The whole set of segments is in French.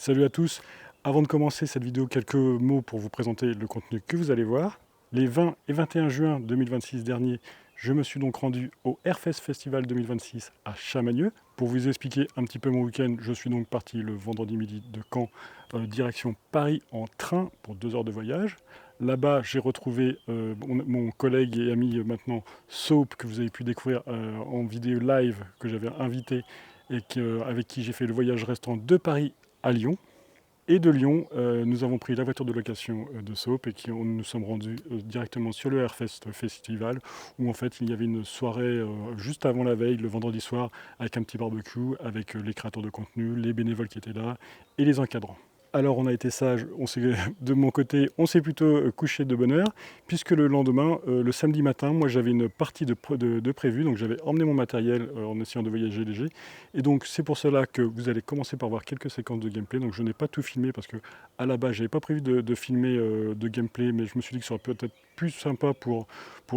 Salut à tous. Avant de commencer cette vidéo, quelques mots pour vous présenter le contenu que vous allez voir. Les 20 et 21 juin 2026 dernier, je me suis donc rendu au Airfest Festival 2026 à Chamagneux. Pour vous expliquer un petit peu mon week-end, je suis donc parti le vendredi midi de Caen, direction Paris en train pour 2 heures de voyage. Là-bas, j'ai retrouvé mon collègue et ami maintenant Soap, que vous avez pu découvrir en vidéo live, que j'avais invité et avec qui j'ai fait le voyage restant de Paris à Lyon. Et de Lyon, nous avons pris la voiture de location de Soap et nous sommes rendus directement sur le Airfest Festival où en fait il y avait une soirée juste avant la veille, le vendredi soir, avec un petit barbecue, avec les créateurs de contenu, les bénévoles qui étaient là et les encadrants. Alors on a été sage, de mon côté, on s'est plutôt couché de bonne heure, puisque le lendemain, le samedi matin, moi j'avais une partie de prévue, donc j'avais emmené mon matériel en essayant de voyager léger, et donc c'est pour cela que vous allez commencer par voir quelques séquences de gameplay, donc je n'ai pas tout filmé, parce que à la base j'avais pas prévu de filmer de gameplay, mais je me suis dit que ça aurait peut-être plus sympa pour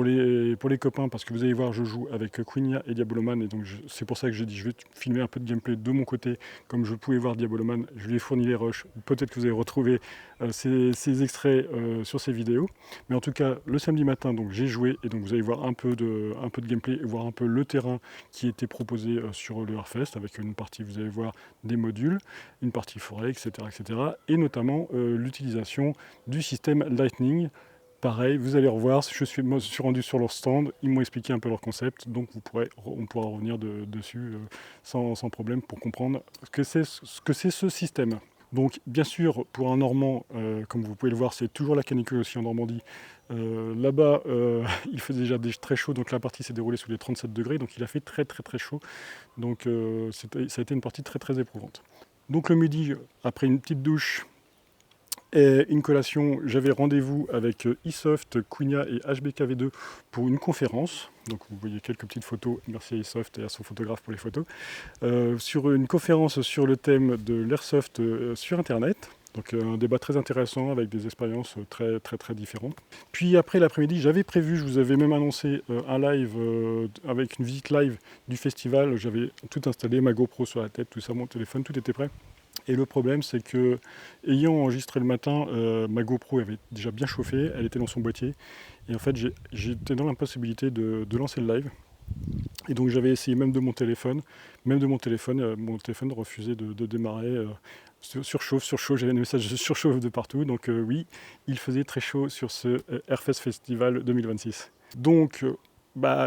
les copains, parce que vous allez voir, je joue avec Quenya et Diaboloman, et donc c'est pour ça que j'ai dit je vais filmer un peu de gameplay de mon côté, comme je pouvais voir Diaboloman, je lui ai fourni les rushs. Peut-être que vous avez retrouvé ces extraits sur ces vidéos. Mais en tout cas, le samedi matin, donc j'ai joué et donc vous allez voir un peu de gameplay et voir un peu le terrain qui était proposé sur le Airfest avec une partie, vous allez voir, des modules, une partie forêt, etc. etc. et notamment l'utilisation du système Lightning. Pareil, vous allez revoir, moi, je suis rendu sur leur stand, ils m'ont expliqué un peu leur concept, donc on pourra revenir dessus sans problème pour comprendre ce que c'est ce système. Donc bien sûr, pour un Normand, comme vous pouvez le voir, c'est toujours la canicule aussi en Normandie. Là-bas, il faisait déjà très chaud, donc la partie s'est déroulée sous les 37 degrés, donc il a fait très chaud. Donc ça a été une partie très éprouvante. Donc le midi, après une petite douche et une collation, j'avais rendez-vous avec eSoft, Quenya et HBKV2 pour une conférence. Donc vous voyez quelques petites photos, merci à eSoft et à son photographe pour les photos. Sur une conférence sur le thème de l'airsoft sur Internet. Donc un débat très intéressant avec des expériences très différentes. Puis après l'après-midi, j'avais prévu, je vous avais même annoncé un live avec une visite live du festival. J'avais tout installé, ma GoPro sur la tête, tout ça, mon téléphone, tout était prêt. Et le problème, c'est que, ayant enregistré le matin, ma GoPro avait déjà bien chauffé, elle était dans son boîtier. Et en fait, j'étais dans l'impossibilité de lancer le live. Et donc j'avais essayé même de mon téléphone. Mon téléphone refusait de démarrer. Surchauffe, j'avais des messages de surchauffe de partout. Donc oui, il faisait très chaud sur ce Airfest Festival 2026. Donc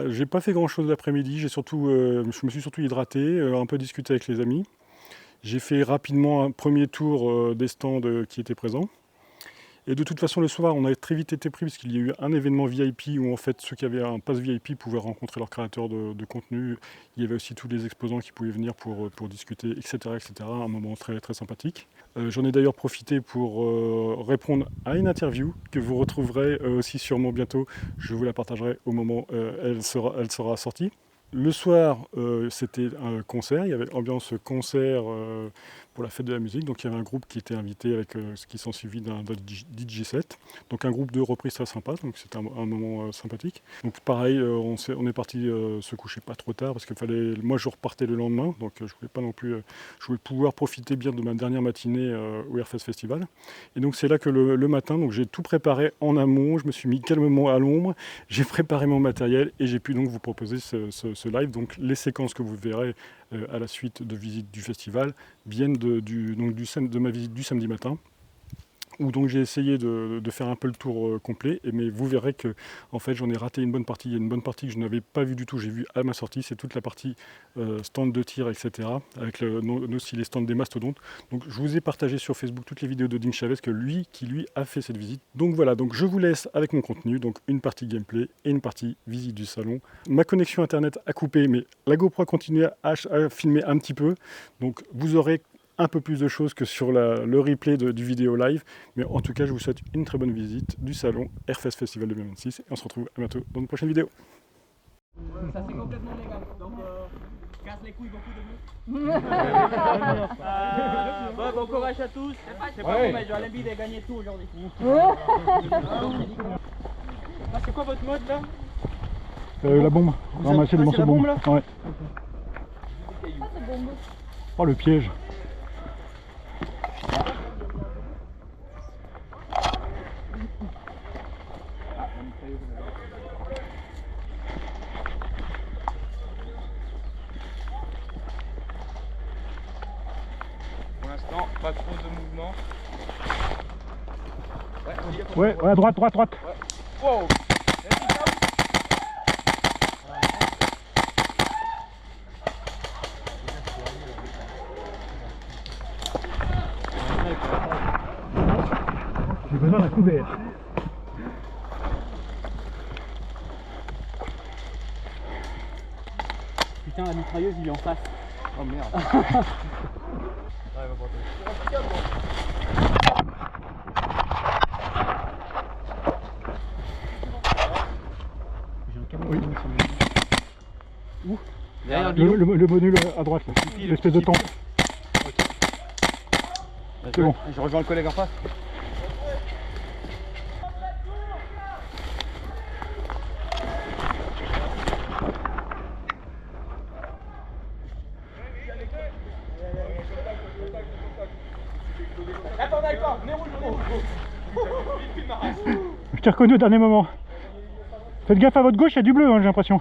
j'ai pas fait grand chose l'après-midi, je me suis surtout hydraté, un peu discuté avec les amis. J'ai fait rapidement un premier tour des stands qui étaient présents. Et de toute façon, le soir, on a très vite été pris parce qu'il y a eu un événement VIP où en fait ceux qui avaient un pass VIP pouvaient rencontrer leurs créateurs de contenu. Il y avait aussi tous les exposants qui pouvaient venir pour discuter, etc., etc. Un moment très sympathique. J'en ai d'ailleurs profité pour répondre à une interview que vous retrouverez aussi sûrement bientôt. Je vous la partagerai au moment où elle sera sortie. Le soir, c'était un concert, il y avait ambiance concert pour la fête de la musique, donc il y avait un groupe qui était invité avec ce qui s'en suivit d'un DJ set, donc un groupe de reprises très sympa, donc c'était un moment sympathique. Donc pareil, on est parti se coucher pas trop tard, parce que moi je repartais le lendemain, donc je voulais pas non plus, je voulais pouvoir profiter bien de ma dernière matinée au Airfest Festival. Et donc c'est là que le matin, donc j'ai tout préparé en amont, je me suis mis calmement à l'ombre, j'ai préparé mon matériel et j'ai pu donc vous proposer ce live. Donc les séquences que vous verrez à la suite de visite du festival viennent de ma visite du samedi matin, où donc j'ai essayé de faire un peu le tour complet, mais vous verrez que en fait j'en ai raté une bonne partie. Il y a une bonne partie que je n'avais pas vue du tout, j'ai vu à ma sortie, c'est toute la partie stand de tir, etc. avec aussi les stands des mastodontes. Donc je vous ai partagé sur Facebook toutes les vidéos de Ding Chavez qui lui a fait cette visite. Donc voilà, donc je vous laisse avec mon contenu, donc une partie gameplay et une partie visite du salon. Ma connexion internet a coupé, mais la GoPro a continué à filmer un petit peu, donc vous aurez un peu plus de choses que sur le replay du vidéo live, mais en tout cas je vous souhaite une très bonne visite du salon Airfest Festival 2026 et on se retrouve à bientôt dans une prochaine vidéo. Ça c'est complètement légal, donc casse les couilles beaucoup de mieux. Bon courage à tous, c'est pas bon mais j'ai envie de gagner tout aujourd'hui. C'est quoi votre mode là? La bombe, ramasser les morceaux de bombe. Là ouais. Oh le piège. pas trop de mouvement. Ouais, à droite, droite, droite. Wow. J'ai besoin d'un couvert. Putain, la mitrailleuse, il est en face. Oh merde. J'ai un camion. Oui. Où? Derrière Le module à droite, l'espèce de temple. C'est bon. Je rejoins le collègue en face. Attends, d'accord, on est rouge, on est rouge. Je t'ai reconnu au dernier moment. Faites gaffe à votre gauche, il y a du bleu, hein, j'ai l'impression.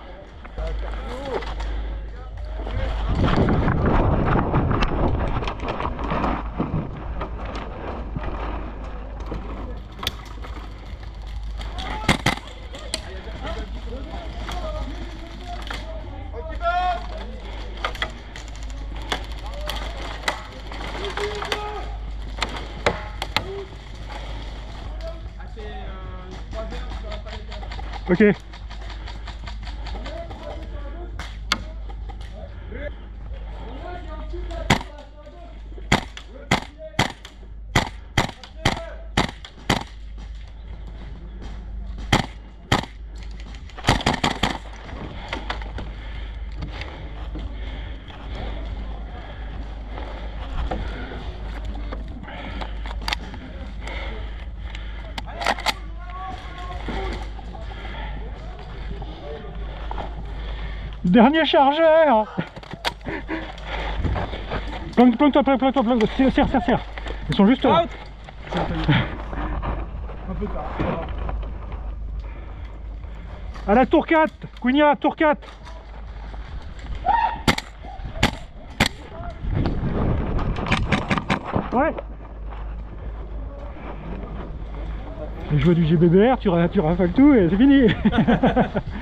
Ok. Dernier chargeur. Planque-toi, planque-toi, planque-toi. Serre. Ils sont juste là. Out. Un peu tard. À la tour 4, Cunha, tour 4. Ouais. Et je vois du GBBR, tu rafales tout et c'est fini.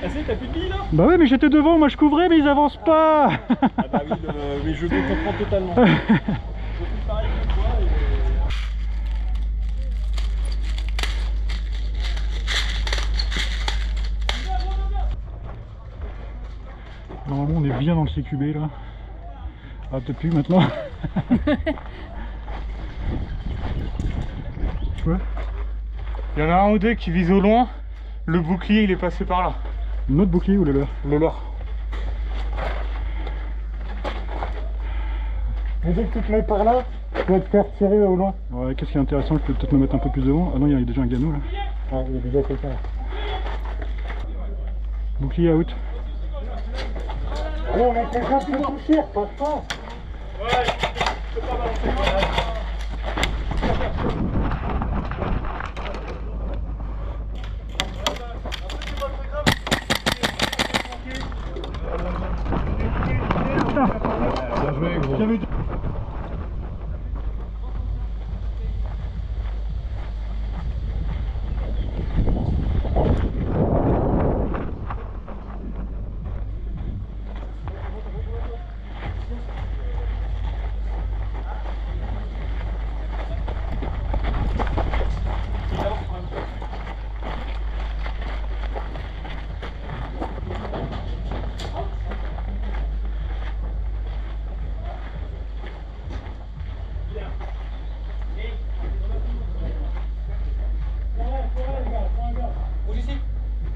Ah si, t'as plus de billes là? Bah ouais, mais j'étais devant, moi je couvrais, mais ils avancent pas. Ah bah oui, mais je te comprends totalement. Je fais pareil que toi Normalement on est bien dans le CQB là. Ah peut-être plus maintenant. Ouais. Il y en a un ou deux qui visent au loin. Le bouclier il est passé par là. Notre bouclier ou le leur? Le leur. Mais dès que tu te mets par là, tu vas te faire tirer au loin. Ouais, qu'est-ce qui est intéressant, je peux peut-être me mettre un peu plus devant. Ah non, il y a déjà un ganou là. Ah, il y a déjà quelqu'un là. Bouclier out. Oh, mais quelqu'un peut toucher, passe pas. Ouais, je peux pas balancer. Bien joué, gros. Bien vu.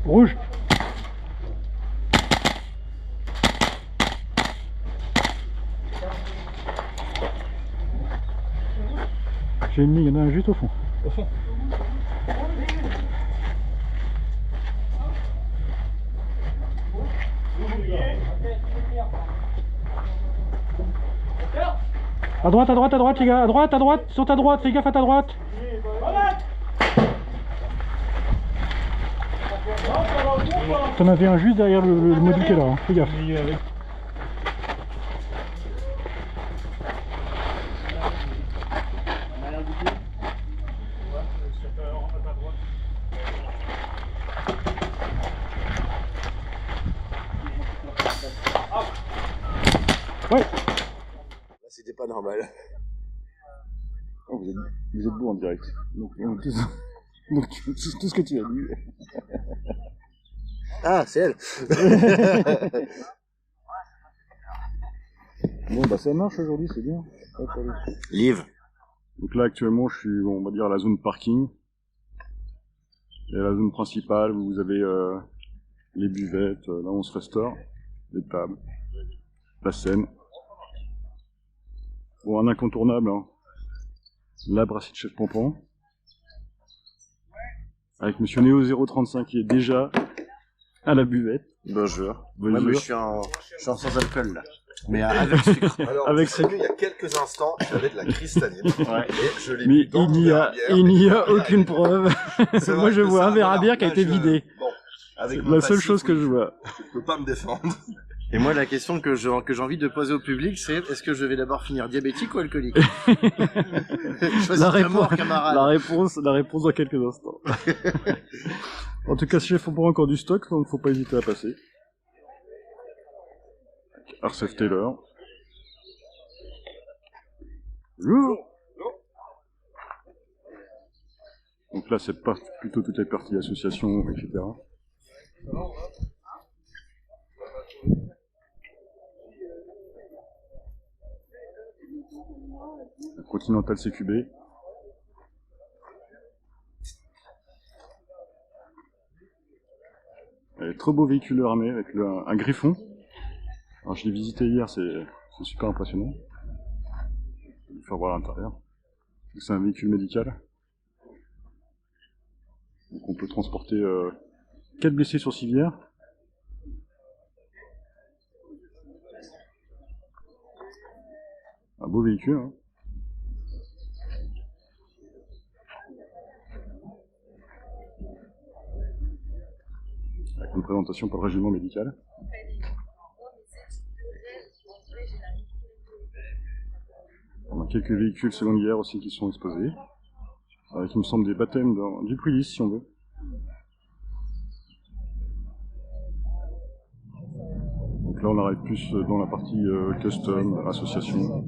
Rouge. J'ai mis, il y en a un juste au fond. Au fond. À droite les gars, à droite, sur ta droite, fais gaffe à ta droite. T'en avais un juste derrière le module qui est là, hein. Fais gaffe. pas normal. Oh, vous êtes beau en direct. Donc tout ce que tu as dit. Ah, c'est elle. Bon, bah ça marche aujourd'hui, c'est bien. Hop, allez. Live. Donc là, actuellement, je suis, on va dire, à la zone parking. Et la zone principale, où vous avez les buvettes, là on se restaure, les tables, la scène. Bon, un incontournable, hein. La brasserie de Chef Pampan. Avec Monsieur Néo 035 qui est déjà à la buvette. Bonjour. Bonjour. Ouais, mais je suis en sans alcool là. Mais avec sucre. Alors, Avec vous savez, il y a quelques instants, j'avais de la cristalline. Ouais. Et je l'ai Mais mis dans mon verre à bière, il n'y a mais aucune preuve. c'est Moi vrai je que vois ça, un verre à voilà, bière qui a là, été vidé. Bon, avec C'est mon la seule passif, chose que oui, je vois. Je peux pas me défendre. Et moi, la question que j'ai envie de poser au public, c'est est-ce que je vais d'abord finir diabétique ou alcoolique? Choisis ta mort, camarade. la réponse dans quelques instants. En tout cas, si Chef Pampan a encore du stock, donc faut pas hésiter à passer. Arcef Taylor. Donc là, c'est plutôt toutes les parties associations, etc. Continental CQB. Très beau véhicule armé avec un Griffon. Alors je l'ai visité hier, c'est super impressionnant. Je vais vous faire voir l'intérieur. C'est un véhicule médical. Donc on peut transporter 4 blessés sur civière. Un beau véhicule, hein. Avec une présentation pour le régiment médical. On a quelques véhicules secondaires aussi qui sont exposés. Avec, il me semble, des baptêmes du Puilis, si on veut. Donc là, on arrive plus dans la partie custom, association.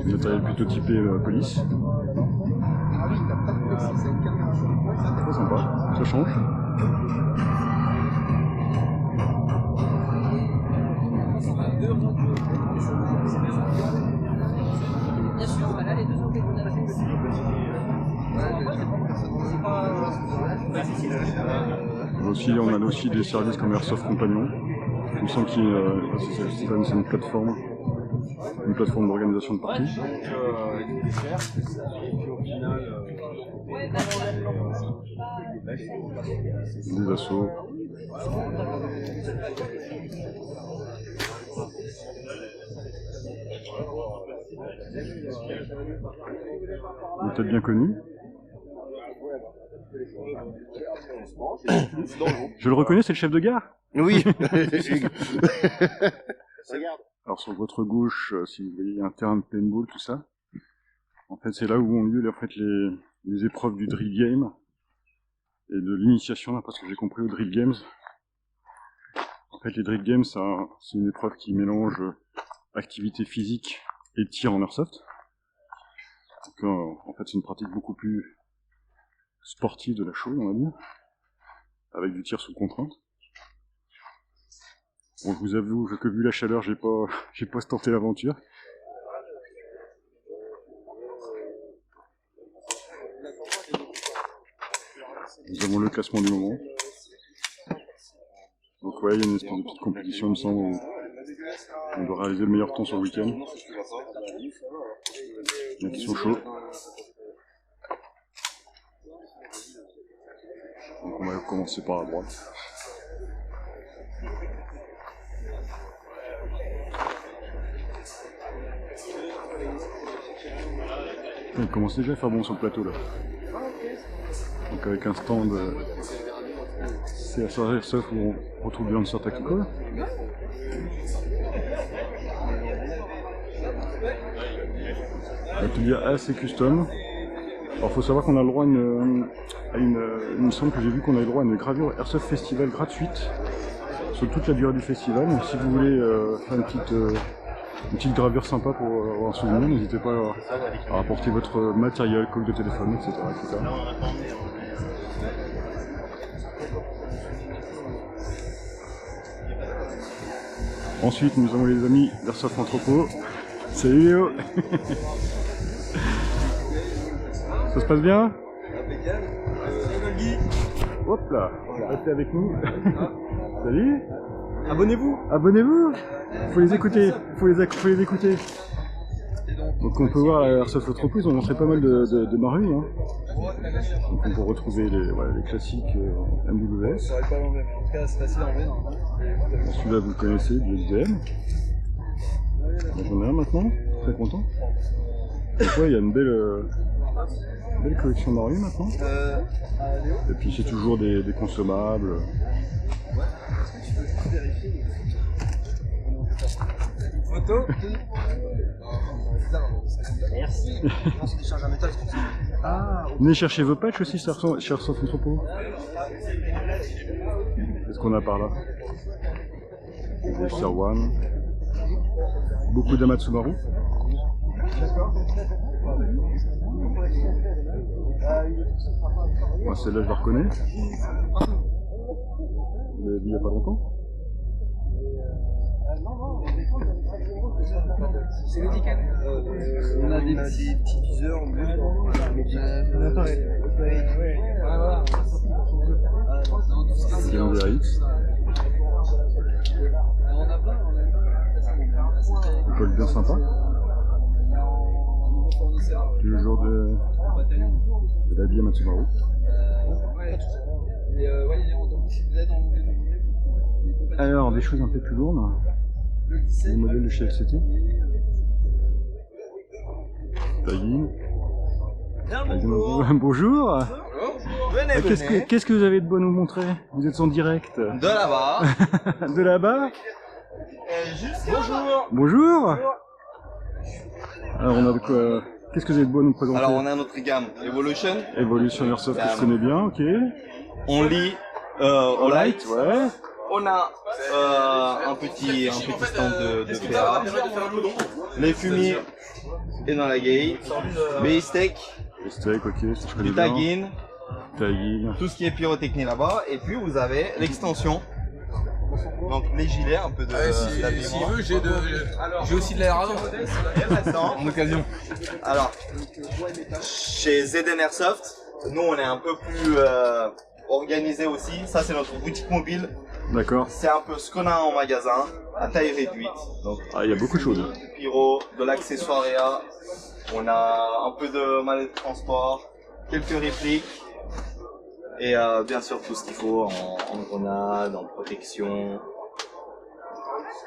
Le matériel plutôt typé police. Très sympa, ça change. Bien sûr, bah là les deux ont été Aussi, on a aussi des services comme Airsoft Compagnon. Il me semble qu'il c'est une plateforme d'organisation de parties. Des assos. Vous êtes peut-être bien connu. Je le reconnais, c'est le chef de gare. Oui. Alors sur votre gauche, si vous voyez un terrain de paintball, tout ça, en fait c'est là où ont lieu les épreuves du drill game et de l'initiation, d'après ce que j'ai compris, au drill games. En fait les drill games, c'est une épreuve qui mélange activité physique et tir en airsoft. Donc, en fait c'est une pratique beaucoup plus sportive de la chose, on va dire, avec du tir sous contrainte. Bon, je vous avoue que vu la chaleur, j'ai pas tenté l'aventure. Nous avons le classement du moment. Donc ouais, il y a une espèce de petite compétition, il me semble, où on doit réaliser le meilleur temps sur le week-end. Il y en a qui sont chauds. Donc on va commencer par la droite. Il commence déjà à faire bon sur le plateau là. Donc avec un stand CSR Airsoft où on retrouve bien Answer Tactical. Atelier assez custom. Alors faut savoir qu'on a le droit à il me semble que j'ai vu qu'on a le droit à une gravure Airsoft Festival gratuite sur toute la durée du festival. Donc si vous voulez faire une petite gravure sympa pour avoir un souvenir, n'hésitez pas à rapporter votre matériel, coque de téléphone, etc. etc. Ensuite, nous avons les amis d'Airsoft Entrepôt. Salut Léo. Ça se passe bien? Hop là, restez avec nous. Salut. Abonnez-vous. Abonnez-vous. Faut les écouter. Faut les écouter. Donc on peut voir à Airsoft Entrepôt, ils ont montré pas mal de marues. Hein. Donc on peut retrouver les classiques MWS. Celui-là vous le connaissez, du SDM. J'en ai un maintenant, très content. Donc ouais, il y a une belle collection marues maintenant. Et puis c'est toujours des consommables. Photo. Merci. Venez chercher vos patchs aussi chez Airsoft Entrepôt. Qu'est-ce qu'on a par là? Des Sir One. Beaucoup d'Amatsumaru. Moi celle-là je la reconnais. Vous l'avez vu il n'y a pas longtemps. C'est médical. On a des petits viseurs. J'aime des X. Une colle bien sympa. Toujours de la bière Matsumaru. Alors, des choses un peu plus lourdes. Le modèle de chez LCT. Taguine. Bonjour. Venez. Qu'est-ce que vous avez de beau à nous montrer? Vous êtes en direct. De là-bas. De là-bas. Bonjour. Bonjour. Alors on a de quoi? Qu'est-ce que vous avez de beau à nous présenter? Alors on a notre gamme Evolution. Evolution Airsoft que je connais bien, ok. On lit au light. Ouais. On a un petit stand de PA. Les fumiers et dans la gay. B-Steak. Le steak, ok, ça je connais Du bien. tagging. Tagging. Tout ce qui est pyrotechnie là-bas. Et puis vous avez l'extension. Donc les gilets, un peu de d'habillement. J'ai aussi de l'air En occasion. Alors, chez ZN Airsoft, nous on est un peu plus organisé aussi. Ça c'est notre boutique mobile. D'accord. C'est un peu ce qu'on a en magasin, à taille réduite. Donc, Ah, il y a beaucoup de choses. du pyro, de l'accessoire EA. On a un peu de mallette de transport, quelques répliques. Et bien sûr tout ce qu'il faut en grenade, en protection.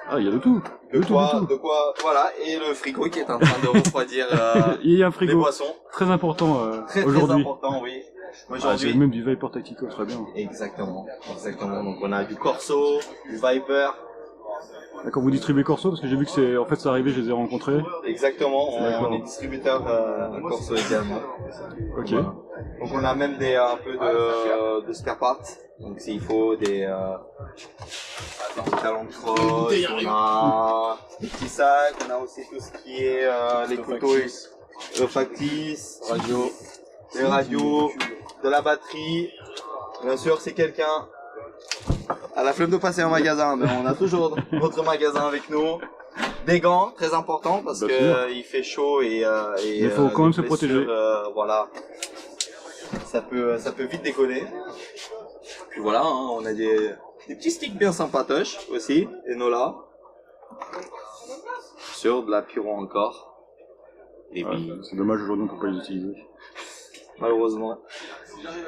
Ah, il y a de tout. De quoi, voilà. Et le frigo qui est en train de refroidir Il y a un les frigo boissons. très important Très aujourd'hui. important, oui. Ah, Aujourd'hui. c'est même du Viper Tactical, très bien. Exactement. Donc on a du Corso, du Viper. D'accord, vous distribuez Corso parce que j'ai vu que c'est en fait c'est arrivé, je les ai rencontrés. Exactement. D'accord. On est distributeur Corso également. Ok. Voilà. Donc on a même un peu de spare parts. Donc s'il faut des petits talons de crosse, on a des petits sacs, on a aussi tout ce qui est les couteaux factices, les radios, de la batterie. Bien sûr, si quelqu'un a la flemme de passer en magasin, ben on a toujours notre magasin avec nous. Des gants, très important parce Bien que sûr. il fait chaud et Il faut quand les même se blessures, protéger. Voilà, ça peut vite décoller. Puis voilà, hein, on a des petits sticks bien sympatoches aussi, et Nola. Sur de la pyro encore. Et Ouais, puis, c'est dommage aujourd'hui on peut pas les utiliser. malheureusement,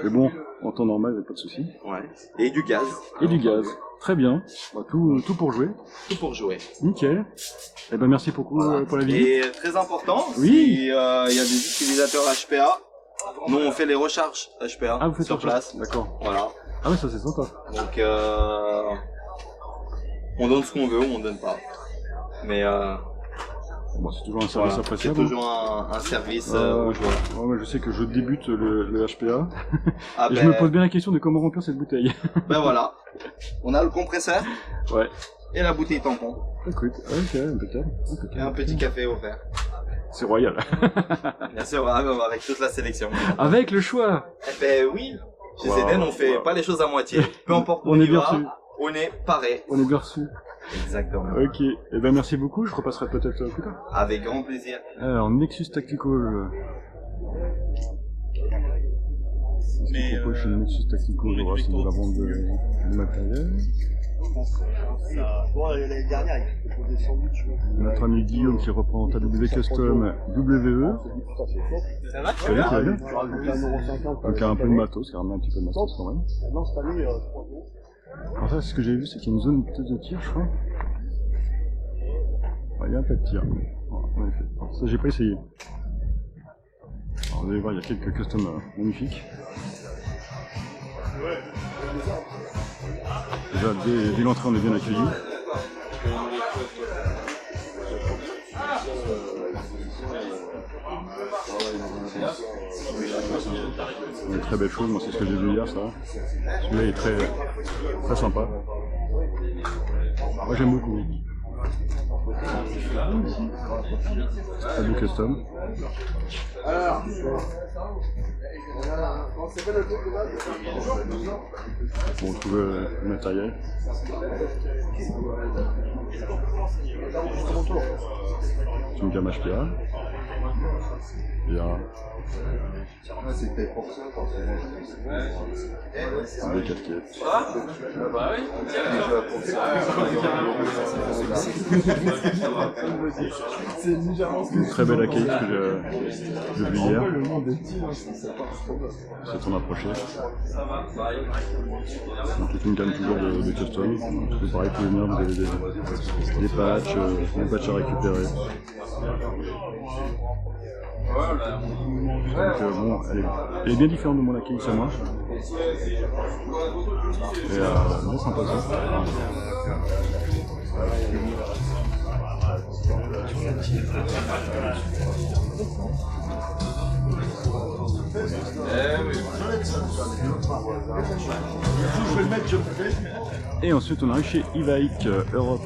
Mais bon, en temps normal, il n'y a pas de souci. ouais. Et du gaz. Et du gaz. Très bien. Bah, tout pour jouer. Tout pour jouer. Nickel. Eh ben merci beaucoup Voilà. pour la visite. Et très important, Oui. si il y a des utilisateurs HPA, nous on fait les recharges HPA Ah, vous faites sur ça. place. D'accord. Voilà. Ah ouais, ça c'est sympa. Donc on donne ce qu'on veut ou on donne pas. Mais Bon, c'est toujours un service C'est appréciable. toujours un service aux joueurs. Ouais, moi, je sais que je débute le HPA. Ah Et je me pose bien la question de comment remplir cette bouteille. Ben voilà. On a le compresseur Ouais. et la bouteille tampon. Écoute, ok, impeccable. Et un petit café offert. C'est royal. Bien sûr, avec toute la sélection. Avec le choix. Eh ben oui, chez Eden, on fait pas les choses à moitié. Peu importe où On est y bien va, reçu. on est pareil. On est bien reçus. Exactement. Ok, et ben merci beaucoup, je repasserai peut-être plus tard. Avec grand plaisir. Alors, Nexus Tactical. Qu'est-ce qu'on propose chez Nexus Tactical? On va de la vente de matériel. L'année dernière, il proposait 108, tu vois. Notre ami Guillaume qui reprend W Custom WE. Ça va, Tu vas bien? Tu rajoutes 1,50 €. Donc un peu de matos, qui ramène un petit peu de matos quand même. Maintenant, cette année, 3 €. Alors ça, ce que j'ai vu, c'est qu'il y a une zone de tir, je crois. Ouais, il y a un peu de tir. Voilà, en effet. Alors, ça, j'ai pas essayé. Alors, vous allez voir, il y a quelques customs magnifiques. Déjà, dès l'entrée, on est bien accueillis. Une très belle chose, moi c'est ce que j'ai vu hier, ça. Celui-là est très sympa. Moi j'aime beaucoup. Très beau custom. On retrouve le matériel. C'est une gamme HPA. Il y a des casquettes. Une très belle accueil que j'ai vu hier. C'est ton approché. Donc toute une gamme toujours de custom. C'est pareil, pour venir, vous avez des patchs à récupérer. Donc bon, elle est bien différente de mon accueil, c'est moi. Et bien sympa ça. Et ensuite on arrive chez Ivaik Europe.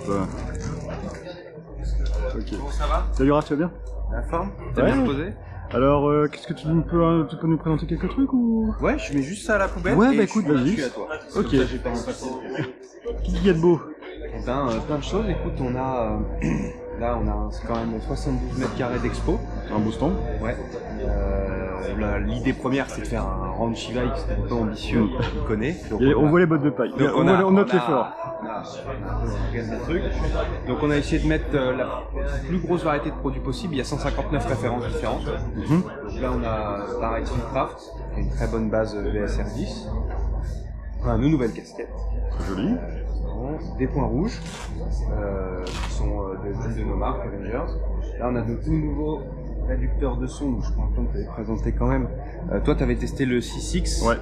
Ok. Ça va? Salut Raph, tu vas bien? La forme? T'as Ouais. bien posé? Alors, qu'est-ce que tu peux nous présenter quelques trucs ou? Ouais, je mets juste ça à la poubelle. Ouais, et bah écoute, je vas-y. suis à toi. Ok. Comme ça, j'ai pas mon papier. Qu'est-ce qu'il y a de beau? Eh ben, plein de choses. Écoute, on a là, on a quand même 72 mètres carrés d'expo. Un beau stand. Ouais. L'idée première, c'est de faire un ranch Ivaik, c'est un peu ambitieux, on connaît. Donc On voit les bottes de paille. donc On note l'effort. on a organisé des trucs. Donc on a essayé de mettre la plus grosse variété de produits possible. Il y a 159 références différentes. Donc là on a pareil Steelcraft, qui est une très bonne base VSR10. On a nos nouvelles casquettes. Joli. Des points rouges, qui sont de nos marques Avengers. Là on a de tout nouveaux réducteurs de son, donc je prends le temps de te les présenter quand même. Toi tu avais testé le C6, Ouais.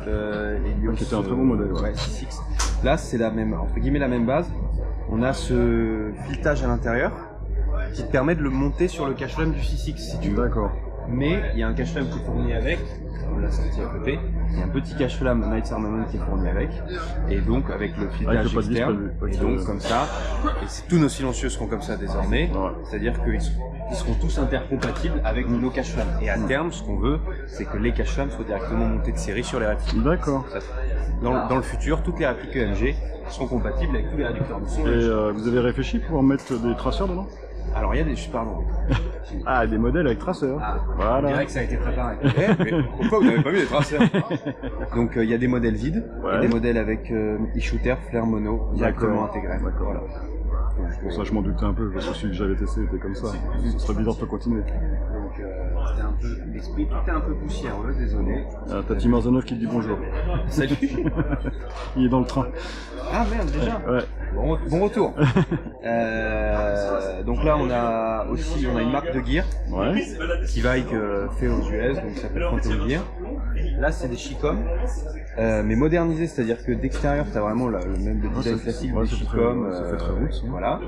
Helios, Qui était un très bon modèle, ouais. C6. Là c'est la même, entre guillemets la même base. On a ce filetage à l'intérieur qui te permet de le monter sur le cache-flamme du C6 si tu veux. D'accord. Mais il y a un cache-flamme qui est fourni avec, on l'a sorti à côté. Il y a un petit cache-flamme Knights Armament qui est fourni avec, et donc avec le filetage Avec le pas de vis externe. prévu. Et donc comme ça, et tous nos silencieux seront comme ça désormais. Ouais. C'est-à-dire qu'ils seront tous intercompatibles avec nos cache-flammes. Et à terme, ce qu'on veut, c'est que les cache-flammes soient directement montés de série sur les répliques. D'accord. Dans le futur, toutes les répliques EMG seront compatibles avec tous les réducteurs de son. Et vous avez réfléchi pour mettre des traceurs dedans? Alors il y a des, pardon. Ah, des modèles avec traceurs. Ah, on Voilà. dirait que ça a été préparé. Mais pourquoi vous n'avez pas mis les traceurs? Donc il y a des modèles vides, Ouais. et des modèles avec e-shooter, flair mono directement intégrés. D'accord. Voilà. Pour ça, je m'en doutais un peu, parce que celui que j'avais testé était comme ça. Ce serait bizarre de continuer. Donc c'était un peu l'esprit, tout est un peu poussiéreux, désolé. T'as Tim Arzanov qui te dit bonjour. Salut. Il est dans le train. Ah merde déjà. Ouais. Bon retour. Donc là on a une marque de gear Ouais. qui Ivaik fait aux US, donc ça s'appelle Phantom Gear. Là c'est des Chicom, mais modernisés, c'est-à-dire que d'extérieur t'as vraiment le même design classique ouais, des ça fait Chicom, très roots, hein. voilà,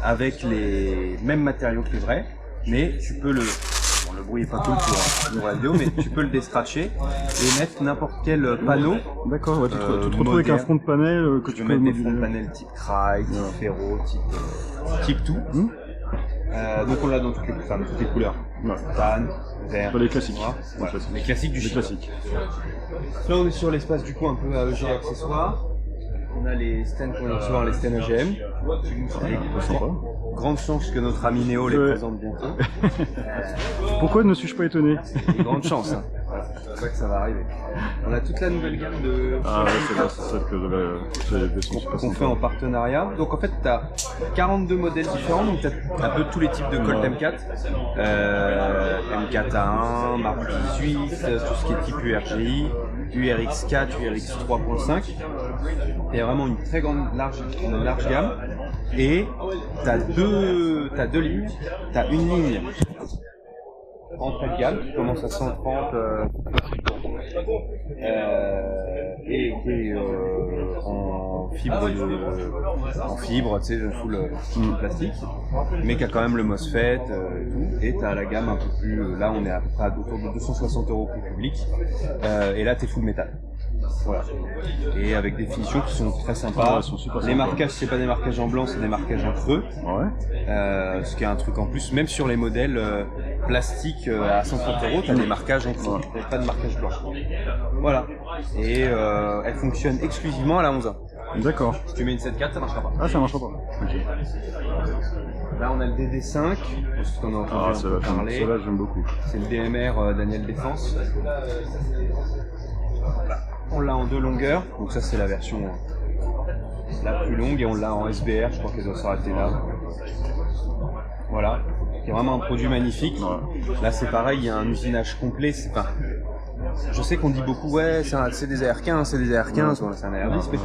avec les mêmes matériaux que les vrais, mais tu peux le... Bon, le bruit est pas cool pour la vidéo, mais tu peux le déstratcher et mettre n'importe quel panneau. D'accord, ouais, tu te retrouves avec un front de panel que tu peux mettre des fronts de panel type Cry, type Ferro, type tout. Donc on l'a dans toutes les couleurs. Ouais. Tan, vert, les classiques. Voilà. Les classiques du les Chine. classiques. Là on est sur l'espace du coup un peu AEG accessoires. On a les stands qu'on vient de recevoir, les stands EGM. Grande chance que notre ami Néo les présente bientôt. Pourquoi ne suis-je pas étonné? Grande chance. Hein. C'est vrai que ça va arriver. On a toute la nouvelle gamme de... Ah ouais, c'est celle que qu'on fait en partenariat. Donc en fait, tu as 42 modèles différents, donc tu as un peu tous les types de Colt M4. M4 A1, Mark 18, tout ce qui est type URGI, URX4, URX 3.5. Il y a vraiment une très large gamme. Et t'as deux lignes. T'as une ligne entrée de gamme qui commence à 130 et qui est en fibre, tu sais, full plastique, mais qui a quand même le MOSFET et t'as la gamme un peu plus, là on est à peu près autour de 260 € pour le public, et là t'es full métal. Voilà. Et avec des finitions qui sont très sympas. Les marquages, c'est pas des marquages en blanc, c'est des marquages en creux. Ouais. Ce qui est un truc en plus, même sur les modèles plastiques à 130 €, t'as des marquages en creux. T'as pas de marquage blanc. Voilà. Et elle fonctionne exclusivement à la 11A. D'accord. Si tu mets une 7.4, ça marchera pas. Ah, ça marchera pas. Ok. Là, on a le DD5, parce qu'on a entendu parler. Celle-là, j'aime beaucoup. C'est le DMR Daniel Défense. On l'a en 2 longueurs, donc ça c'est la version la plus longue, et on l'a en SBR, je crois qu'elle doit s'arrêter là. Voilà, c'est vraiment un produit magnifique. Là c'est pareil, il y a un usinage complet, c'est pas... Je sais qu'on dit beaucoup, ouais, c'est des AR15, c'est des AR15, voilà, c'est un AR10, mais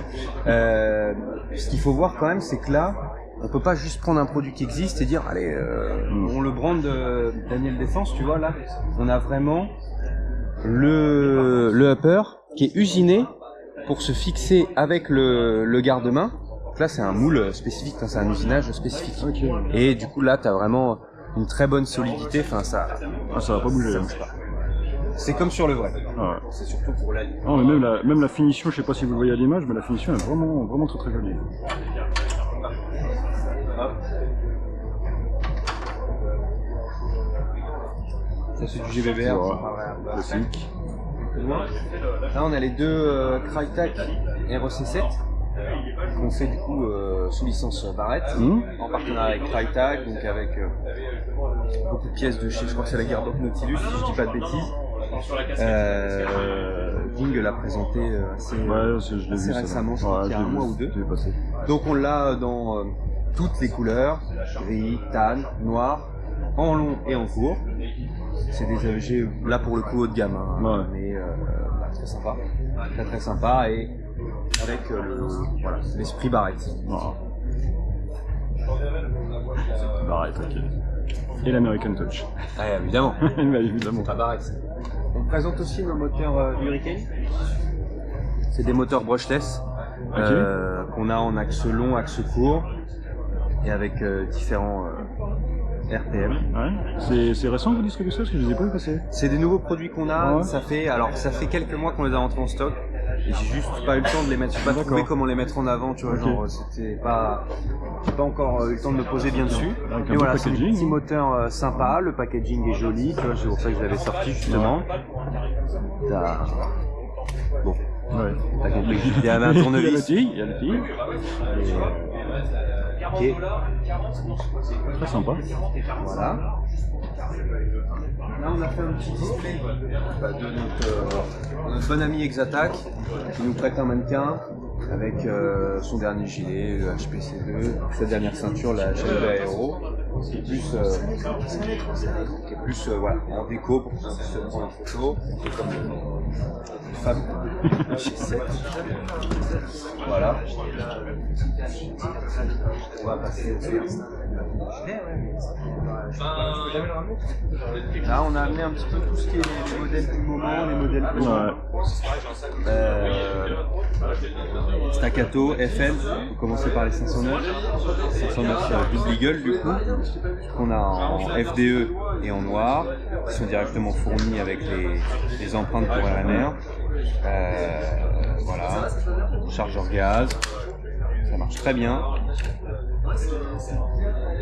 ce qu'il faut voir quand même, c'est que là, on peut pas juste prendre un produit qui existe et dire, allez, on le brand de Daniel Défense, tu vois, là, on a vraiment le upper qui est usiné pour se fixer avec le garde-main. Donc là, c'est un moule spécifique, c'est un usinage spécifique. Okay. Et du coup, là, tu as vraiment une très bonne solidité. Enfin, ça va pas bouger. Ça bouge pas. C'est comme sur le vrai. Ah ouais. C'est surtout pour la ligne. Non, mais même la finition, je sais pas si vous le voyez à l'image, mais la finition est vraiment très jolie. Hop. Ça, c'est du GBBR. Classique. Là on a les deux Crytek REC7 qu'on fait du coup sous licence Barrett en partenariat avec Crytek, donc avec beaucoup de pièces de chez, je crois que c'est la Gardoc Nautilus si je dis pas de bêtises. Ding l'a présenté assez récemment, je crois qu'il y a un mois ou deux. Donc on l'a dans toutes les couleurs, gris, tan, noir, en long et en court. C'est des AEG là pour le coup haut de gamme, hein, mais très sympa, très sympa, et avec l'esprit Barrett. Barrett, ok. Et l'American Touch. Ah, évidemment. Évidemment. Pas Barrett. On présente aussi nos moteurs Hurricane. C'est des moteurs brushless qu'on a en axe long, axe court, et avec différents RPM. Ouais. C'est récent que vous distribuez ça, parce que je les ai pas vu passer. C'est des nouveaux produits qu'on a, ça fait quelques mois qu'on les a rentrés en stock, et j'ai juste pas eu le temps de les mettre, j'ai pas trouvé comment les mettre en avant, tu vois, genre j'ai pas encore eu le temps de me poser bien dessus. Et voilà, c'est des petits moteurs sympas, le packaging est joli, tu vois, c'est pour ça que je l'avais sorti justement. Bon, t'as compris, il y avait un tournevis. Il y a le petit. Et très sympa. Voilà. Là, on a fait un petit display de notre bon ami Exattack qui nous prête un mannequin avec son dernier gilet, le HPC2, sa dernière ceinture, la HLV Aero, qui est plus voilà, en déco pour qu'on puisse prendre une photo. Fab chez 7. Voilà. On va passer au first. Là, on a amené un petit peu tout ce qui est les modèles du moment, les modèles staccato, FL, on va commencer par les 509. 509 double eagle du coup, qu'on a en FDE et en noir, qui sont directement fournis avec les empreintes pour RMR. Voilà, chargeur gaz, ça marche très bien.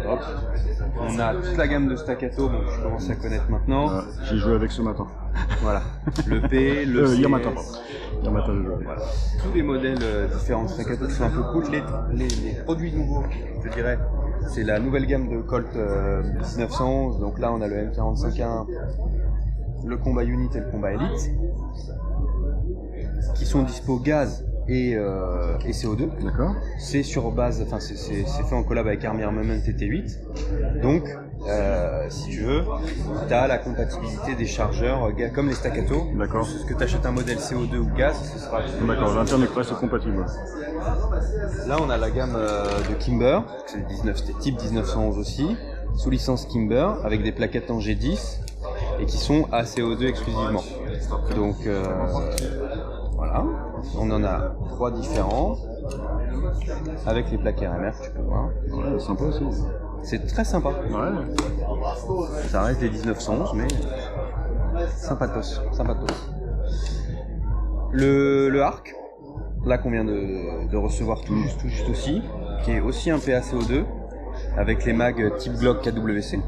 Hop. On a toute la gamme de staccato, bon, je commence à connaître maintenant. J'ai joué avec ce matin. Voilà, le P, le C. Hier matin, pardon. Hier matin, j'ai joué. Voilà. Tous les modèles différents de staccato qui sont un peu cool. Les produits nouveaux, je dirais, c'est la nouvelle gamme de Colt 1911. Donc là, on a le M45A, le Combat Unit et le Combat Elite, qui sont dispo gaz et CO2. D'accord. C'est sur base, enfin c'est fait en collab avec Army Armament TT8. Donc, si tu veux, tu as la compatibilité des chargeurs comme les staccato. D'accord. Ce que tu achètes un modèle CO2 ou gaz, ce sera. D'accord, l'interne express est compatible. Là, on a la gamme de Kimber, c'est type 1911 aussi, sous licence Kimber, avec des plaquettes en G10 et qui sont à CO2 exclusivement. Donc, voilà, on en a 3 différents avec les plaques RMR, tu peux voir. Ouais, c'est sympa aussi. C'est très sympa. Ouais. Ça reste des 1911, mais sympathos. Le Arc, là qu'on vient de recevoir tout juste aussi, qui est aussi un PaCO2 avec les mags type Glock KWC.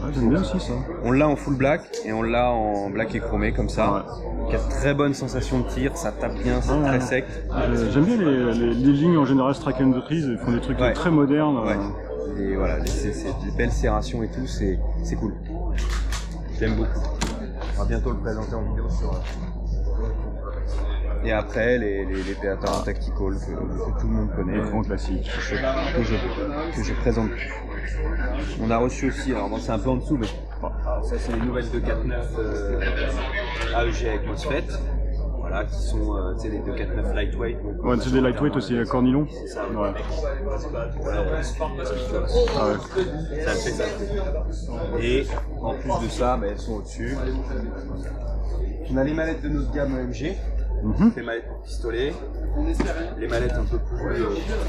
Ouais, j'aime bien aussi ça. On l'a en full black et on l'a en black et chromé comme ça. Qui a très bonne sensation de tir, ça tape bien, c'est très sec. J'aime bien les lignes en général Strike and Freeze, ils font des trucs très modernes. Ouais. Et voilà, c'est des belles serrations et tout, c'est cool. J'aime beaucoup. On va bientôt le présenter en vidéo sur. Et après, les PA-40 Tactical que tout le monde connaît. Les grands classiques. Que je présente plus. On a reçu aussi, alors moi c'est un peu en dessous, mais ça c'est les nouvelles 249 AEG avec MOSFET. Voilà, qui sont les 249 lightweight. Ouais, c'est des lightweight aussi, cornilon. C'est ça. Ouais. Ah ouais. Ça le fait. Et en plus de ça, elles sont au-dessus. On a les manettes de notre gamme EMG. Les manettes pour pistolet, les manettes un peu plus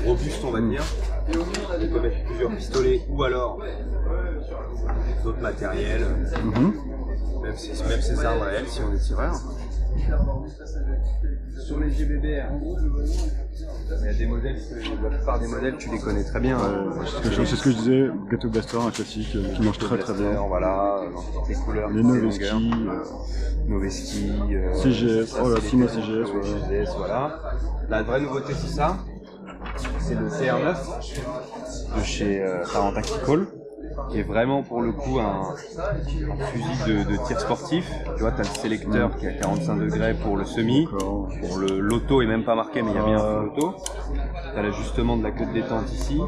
robustes on va dire. On peut mettre plusieurs pistolets ou alors d'autres matériels, même ces armes réelles si on est tireur. Sur les GBBR, il y a des modèles, la plupart des modèles tu les connais très bien. C'est ce que je disais, Ghetto Blaster, un classique qui marche très bien. Voilà, dans les couleurs, les Noveski, CGS, Simo CGS, voilà. La vraie nouveauté c'est ça, c'est le CR9 de chez Tarant Tactical, qui est vraiment pour le coup un fusil de tir sportif. Tu vois, tu as le sélecteur qui est à 45 degrés pour le semi, pour l'auto est même pas marqué mais il y a bien un l'auto. Tu as l'ajustement de la queue de détente ici,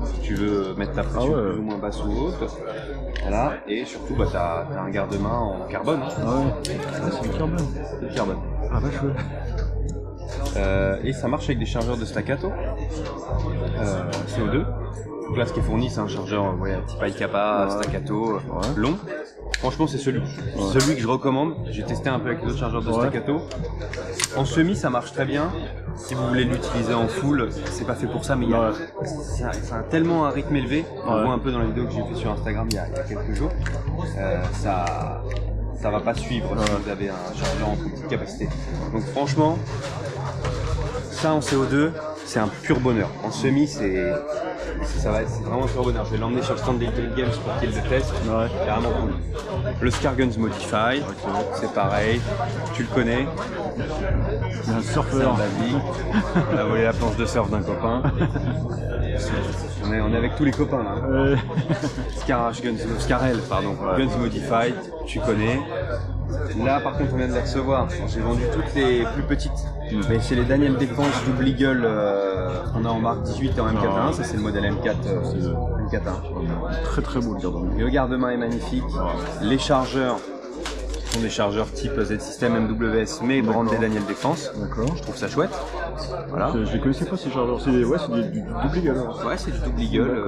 si tu veux mettre ta pression plus ou moins basse ou haute. Voilà, et surtout tu as un garde-main en carbone. C'est du carbone. C'est du carbone. Ah vache et ça marche avec des chargeurs de staccato CO2. Donc là ce qui est fourni c'est un chargeur type iCapa, staccato, long. Franchement c'est celui que je recommande. J'ai testé un peu avec les autres chargeurs de staccato. En semi ça marche très bien. Si vous voulez l'utiliser en full, c'est pas fait pour ça, mais ça a tellement un rythme élevé. On voit un peu dans la vidéo que j'ai fait sur Instagram il y a quelques jours. Ça va pas suivre si vous avez un chargeur en petite capacité. Donc franchement, ça en CO2, c'est un pur bonheur. En semi, c'est vraiment un pur bonheur. Je vais l'emmener sur le stand d'Intel Games pour qu'il le teste. C'est vraiment cool. Le Scarguns Modify, c'est pareil. Tu le connais. Un surfeur. On a volé la planche de surf d'un copain. On est avec tous les copains là. Scarel, pardon. Guns Modified, tu connais. Là par contre on vient de les recevoir. J'ai vendu toutes les plus petites. Mais c'est les Daniel Defense Double Eagle qu'on a en marque 18 et en M4A1. Ça c'est le modèle M4. M4A1. Très très beau le garde-main. Le garde-main est magnifique. Les chargeurs sont des chargeurs type Z-System MWS, mais brandés Daniel Défense. D'accord. Je trouve ça chouette. Voilà. Je les connaissais pas ces chargeurs. C'est du double eagle alors. Ouais, c'est du double eagle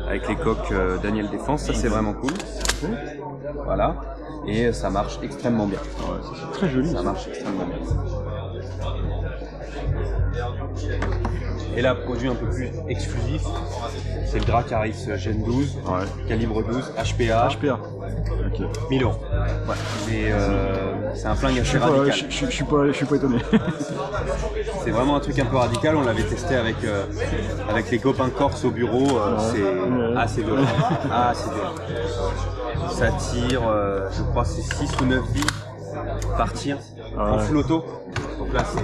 avec les coques Daniel Défense. Ça, c'est vraiment cool. Voilà. Et ça marche extrêmement bien. Ouais, c'est très joli. Ça marche extrêmement bien. Et là, produit un peu plus exclusif, c'est le Dracaris Gen 12, calibre 12, HPA. HPA. Ok. 1000 €. Ouais. C'est un flingue assez radical. Je suis pas étonné. C'est vraiment un truc un peu radical. On l'avait testé avec les copains corse au bureau. C'est assez dur. Assez dur. Ça tire, je crois, c'est 6 ou 9 billes par tir en full auto. Donc là, c'est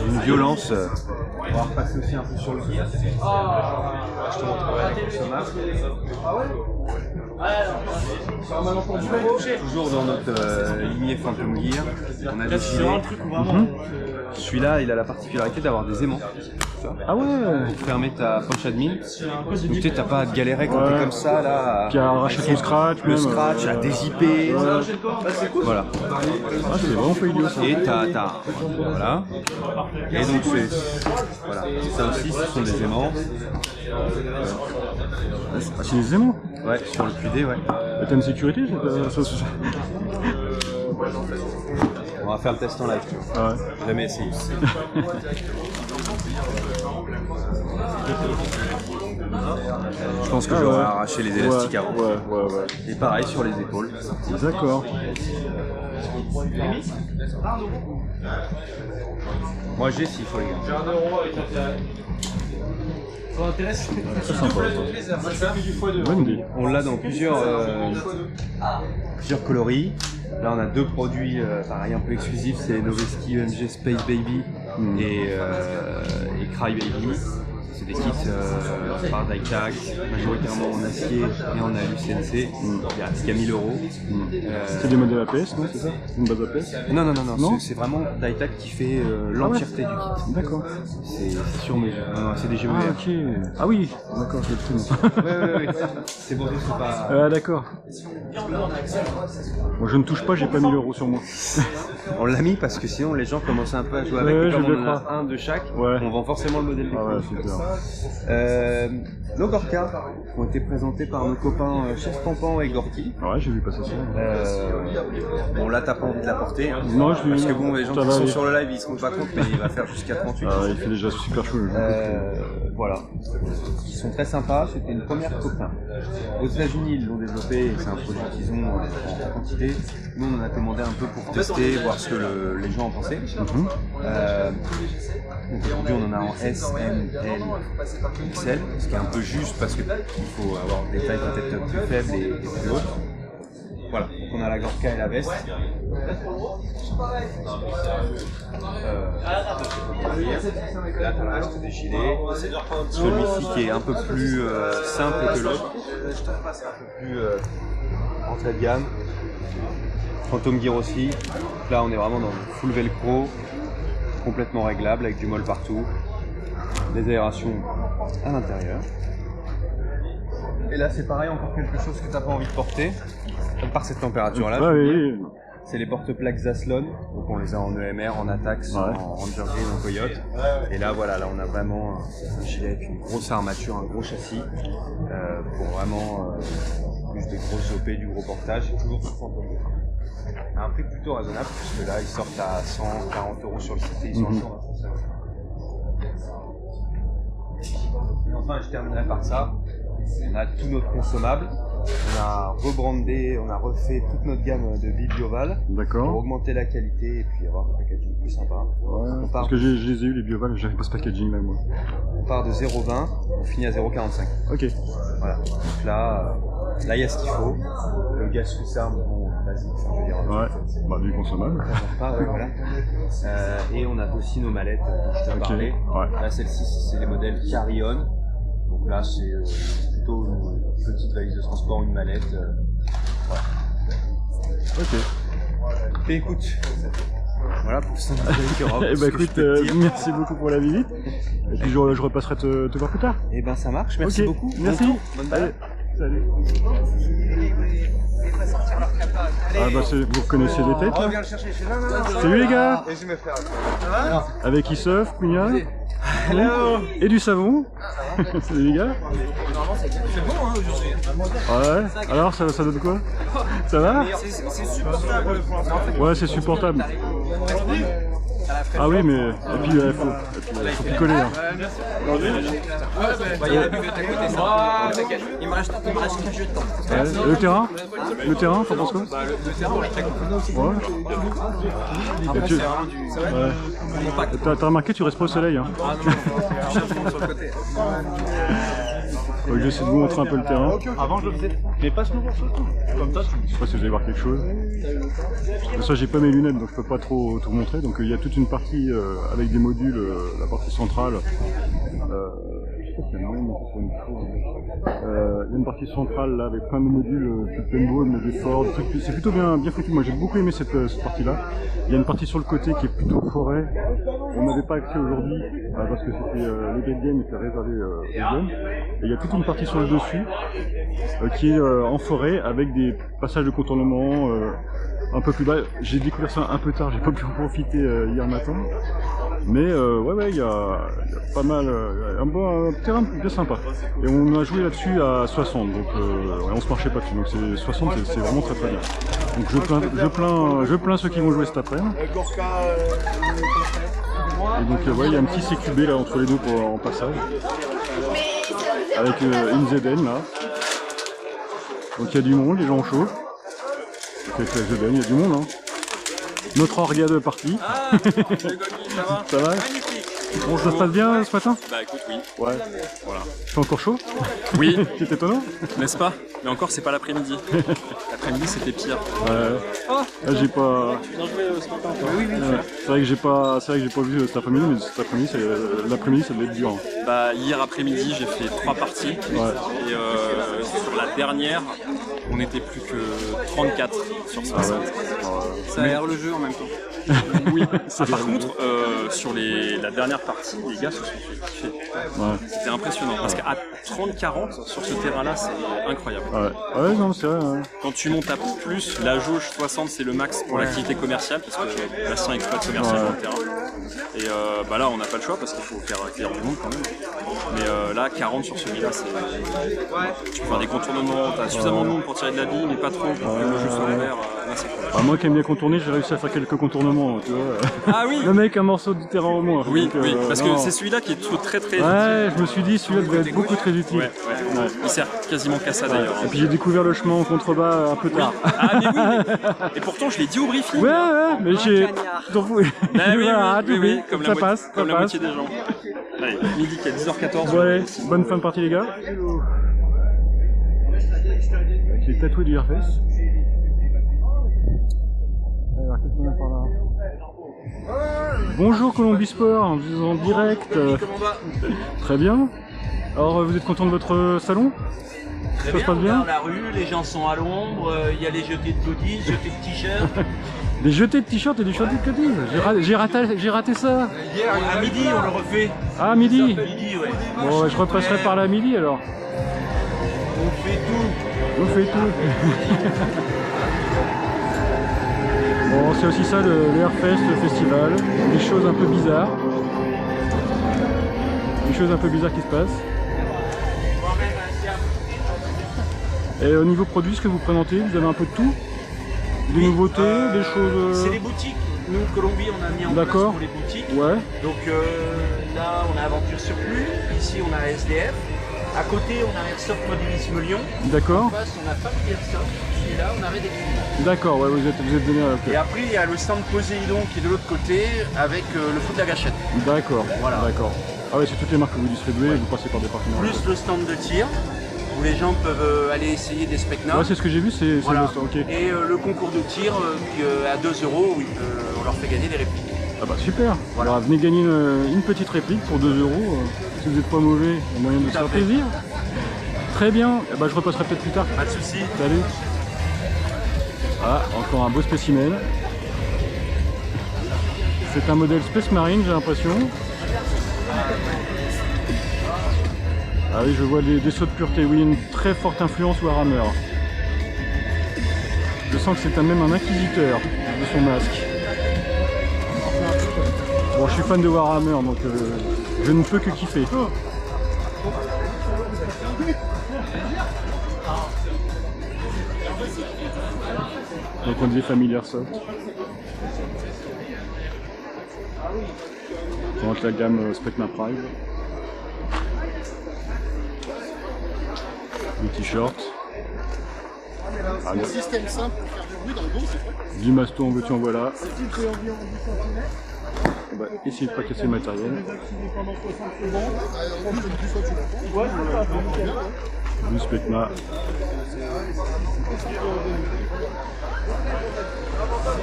une violence. On va repasser aussi un peu sur le gear. Je te montrerai les consommables. Toujours dans notre lignée Phantom Gear, on a des gilets. Celui-là, il a la particularité d'avoir des aimants. Ah ouais. Pour fermer ta punch admin. Donc tu sais, t'as pas à te galérer quand t'es comme ça là. Puis à arracher ton scratch, le scratch, à dézipper. Voilà. Ah, c'est vraiment pas idiot ça. Et voilà. Et donc voilà. Ça aussi, ce sont des aimants. C'est des aimants. Ouais, sur le QD, ouais. T'as une sécurité ça. On va faire le test en live. Ah ouais. Jamais essayé. Je pense que j'aurais arraché les élastiques avant. Ouais. Et pareil sur les épaules. D'accord. Moi j'ai s'il faut les gars. C'est sympa. Bonne idée. On l'a dans plusieurs coloris. Là on a deux produits pareil un peu exclusifs, c'est Noveski EMG Space Baby et Cry Baby. C'est des kits par Daitac, majoritairement en acier et en alu CNC, jusqu'à 1000 €. C'est des modèles APS, non? C'est ça? Une base APS? Non, c'est vraiment Daitac qui fait l'entièreté du kit. D'accord. C'est sur mesure. Non, c'est des GER. Ah ok. Ah oui, d'accord, je l'ai pris. Ouais. C'est bon, c'est pas. Ah d'accord. Moi je ne touche pas, j'ai pas 1000 € sur moi. On l'a mis parce que sinon les gens commençaient un peu à jouer avec. Et comme on en a un de chaque, on vend forcément le modèle du ouais, super. Nos Gorka ont été présentés par nos copains Chef Pampan et Gorky. Ouais, j'ai vu passer ça. Bon là t'as pas envie de la porter hein, non, parce que bon les gens qui sont sur le live ils se rendent pas compte mais il va faire jusqu'à 38. Il fait déjà super chaud le jeu. Voilà. Ils sont très sympas, c'était une première copain. Aux États-Unis ils l'ont développé et c'est un produit qu'ils ont en quantité. Nous on en a commandé un peu pour tester, voir ce que les gens en pensaient. Donc aujourd'hui on en a en S, M, L, XL, ce qui est un peu juste parce qu'il faut avoir des tailles peut-être plus faibles et plus hautes. Voilà, donc on a la Gorka et la veste. Là t'as le reste des gilets. Celui-ci qui est un peu plus simple que l'autre. C'est un peu plus entrée de gamme. Phantom Gear aussi. Là on est vraiment dans le full velcro, complètement réglable avec du molle partout. Des aérations à l'intérieur. Et là c'est pareil, encore quelque chose que tu n'as pas envie de porter, par cette température là. Oui. C'est les porte-plaques Zaslon, donc on les a en EMR, en Atax, en Ranger Green, en Coyote. Et là voilà, là on a vraiment un gilet avec une grosse armature, un gros châssis, pour vraiment plus des grosses OP, du gros portage, et toujours sous Phantom. À un prix plutôt raisonnable, puisque là ils sortent à 140 € sur le site et ils sont encore à 150. Et enfin je terminerai par ça. On a tout notre consommable. On a rebrandé, on a refait toute notre gamme de billes Bioval pour augmenter la qualité et puis avoir un packaging plus sympa. Ouais, parce que je les ai eu les Bioval, j'avais pas ce packaging là moi. On part de 0,20, on finit à 0,45. Ok. Voilà, donc là il y a ce qu'il faut. Le gaz sous arme, bon, basique, enfin, je veux dire. Ouais, du consommable. Voilà. Et on a aussi nos mallettes dont je t'ai parlé. Là celle-ci c'est les modèles Carry-On. Donc là c'est plutôt une petite valise de transport, une mallette. Ok. Et écoute, voilà pour ça. Écoute, merci beaucoup pour la visite. Et puis je repasserai te voir plus tard. Et ben ça marche, merci beaucoup. Merci. Bonne balade. Salut. Ah bah vous reconnaissez les têtes là? Salut les gars. Avec Issof, Cunha. Et du savon. Salut les gars. C'est bon hein aujourd'hui. Ouais. Alors ça donne quoi? Ça va? C'est supportable. Ouais, c'est supportable. Ah oui, mais et puis il faut picoler. Hein. Il y a la buvette à côté, ça. T'inquiète. Il me reste qu'un jeu de temps. Ouais. Le terrain, t'en penses quoi? Le terrain, est très cool. Ouais. Après, c'est vraiment du. Ouais. T'as remarqué, tu restes pas au soleil. Hein. Ah non, tu cherches sur le côté. J'essaie de vous montrer un peu le terrain. Avant, je le faisais. Mais passe-nous pour ça. Comme ça, Je sais pas si vous allez voir quelque chose. Mais ça, j'ai pas mes lunettes, donc je peux pas trop tout montrer. Donc il y a toute une partie avec des modules, la partie centrale. Il y a une partie centrale là avec plein de modules, type paintball, mais des Ford, c'est plutôt bien foutu. Moi j'ai beaucoup aimé cette partie là. Il y a une partie sur le côté qui est plutôt forêt. On n'avait pas accès aujourd'hui parce que c'était les Dead Games étaient réservés aux jeunes. Et il y a toute une partie sur le dessus qui est en forêt avec des passages de contournement un peu plus bas. J'ai découvert ça un peu tard, j'ai pas pu en profiter hier matin. Mais ouais, il y a pas mal, un terrain bien sympa. Et on a joué là-dessus à 60, donc on se marchait pas dessus. Donc c'est 60, c'est vraiment très bien. Donc je plains ceux qui vont jouer cet après-midi. Et donc ouais, il y a un petit CQB là entre les deux en passage. Avec une ZN là. Donc il y a du monde, les gens chauds. Donc avec la ZN, il y a du monde. Hein. Notre orga de partie. Ah, salut Golgi, ça va? Ça va? Magnifique. Bon, ça se passe bien ce matin? Bah écoute, oui. Ouais. Voilà. C'est encore chaud? Oui. C'est étonnant? N'est-ce pas? Mais encore, c'est pas l'après-midi. L'après-midi, c'était pire. Ouais. Là, j'ai pas. C'est vrai que j'ai pas vu cet après-midi, mais cet après-midi, l'après-midi, ça devait être dur. Bah hier après-midi, j'ai fait 3 parties. Ouais. Et sur la dernière, on était plus que 34 sur 60. Ça a l'air le jeu en même temps. Oui. Par contre, sur la dernière partie, les gars se sont fait kiffer. Ouais. C'était impressionnant parce qu'à 30-40 sur ce terrain-là, c'est incroyable. Ouais, non, c'est vrai. Ouais. Quand tu montes à plus, la jauge 60 c'est le max pour l'activité commerciale parce que Bastien exploite commercialement le terrain. Et bah là on n'a pas le choix parce qu'il faut faire accueillir du monde quand même. Mais là 40 sur celui-là, tu peux faire des contournements, t'as suffisamment de monde pour tirer de la bille mais pas trop pour que le jeu soit ouvert. Là c'est cool. Moi qui aime bien contourner, j'ai réussi à faire quelques contournements, tu vois. Ah oui. Le mec un morceau du terrain au moins. Oui, donc, oui, parce non. que c'est celui-là qui est très utile. Ouais, je me suis dit celui-là devait être beaucoup très utile. Ouais. Il sert quasiment qu'à ça d'ailleurs. Et puis j'ai découvert le chemin en contrebas un peu tard. Ah mais oui, et pourtant je l'ai dit au briefing. Ouais, mais j'ai... T'en fous. Bah oui, oui, comme ça la passe, comme la moitié des gens. Allez, midi à 10h14. Ouais, bonne fin de partie les gars. Avec les tatoués du Airfest. Alors, qu'est-ce qu'on a par là? Bonjour Colombie Sport, vous êtes en direct. Comment va? Très bien. Alors, vous êtes content de votre salon? Très Ça se passe bien? Dans la rue, les gens sont à l'ombre, il y a les jetés de godis, jetés de t-shirts. Des jetés de t-shirts et des jetés de cotise. J'ai raté ça. Hier, à midi, on le refait. Ah, midi. Midi, ouais. Bon, ouais, je repasserai par là midi alors. On fait tout. On fait tout. Bon, c'est aussi ça le Airfest, le festival. Des choses un peu bizarres. Des choses un peu bizarres qui se passent. Et au niveau produit, ce que vous présentez, vous avez un peu de tout? Des nouveautés, des choses... C'est les boutiques. Nous, Colombie, on a mis en place D'accord. pour les boutiques. Ouais. Donc là, on a Aventure Surplus. Ici, on a SDF. À côté, on a Airsoft Modélisme Lyon. D'accord. En face, on a Family Airsoft. Et là, on a Redécouvert. D'accord, ouais, vous êtes donné à la Et après, il y a le stand Poséidon qui est de l'autre côté avec le foot de la gâchette. D'accord, Voilà. D'accord. Ah ouais, c'est toutes les marques que vous distribuez, vous passez par des partenaires. Plus le stand de tir où les gens peuvent aller essayer des specnacles. Ouais, c'est ce que j'ai vu, c'est Voilà. le stand, ok. Et le concours de tir à 2 € où on leur fait gagner des répliques. Ah bah super. Voilà. Alors venez gagner une petite réplique pour 2 €. Si vous n'êtes pas mauvais, il y a moyen de se faire plaisir. Très bien, eh bah, je repasserai peut-être plus tard. Pas de soucis. Salut. Ah, encore un beau spécimen. C'est un modèle Space Marine, j'ai l'impression. Ah oui, je vois des sauts de pureté, oui, une très forte influence Warhammer. Je sens que c'est même un inquisiteur de son masque. Bon, je suis fan de Warhammer, donc je ne peux que kiffer. Donc on disait Family Airsoft. On rentre la gamme Specma Prime. Des t-shirts. Un système simple pour faire du bruit dans le dos, c'est vrai. Du masto en veux-tu en voilà. On va essayer de pas casser le matériel. Du Specma.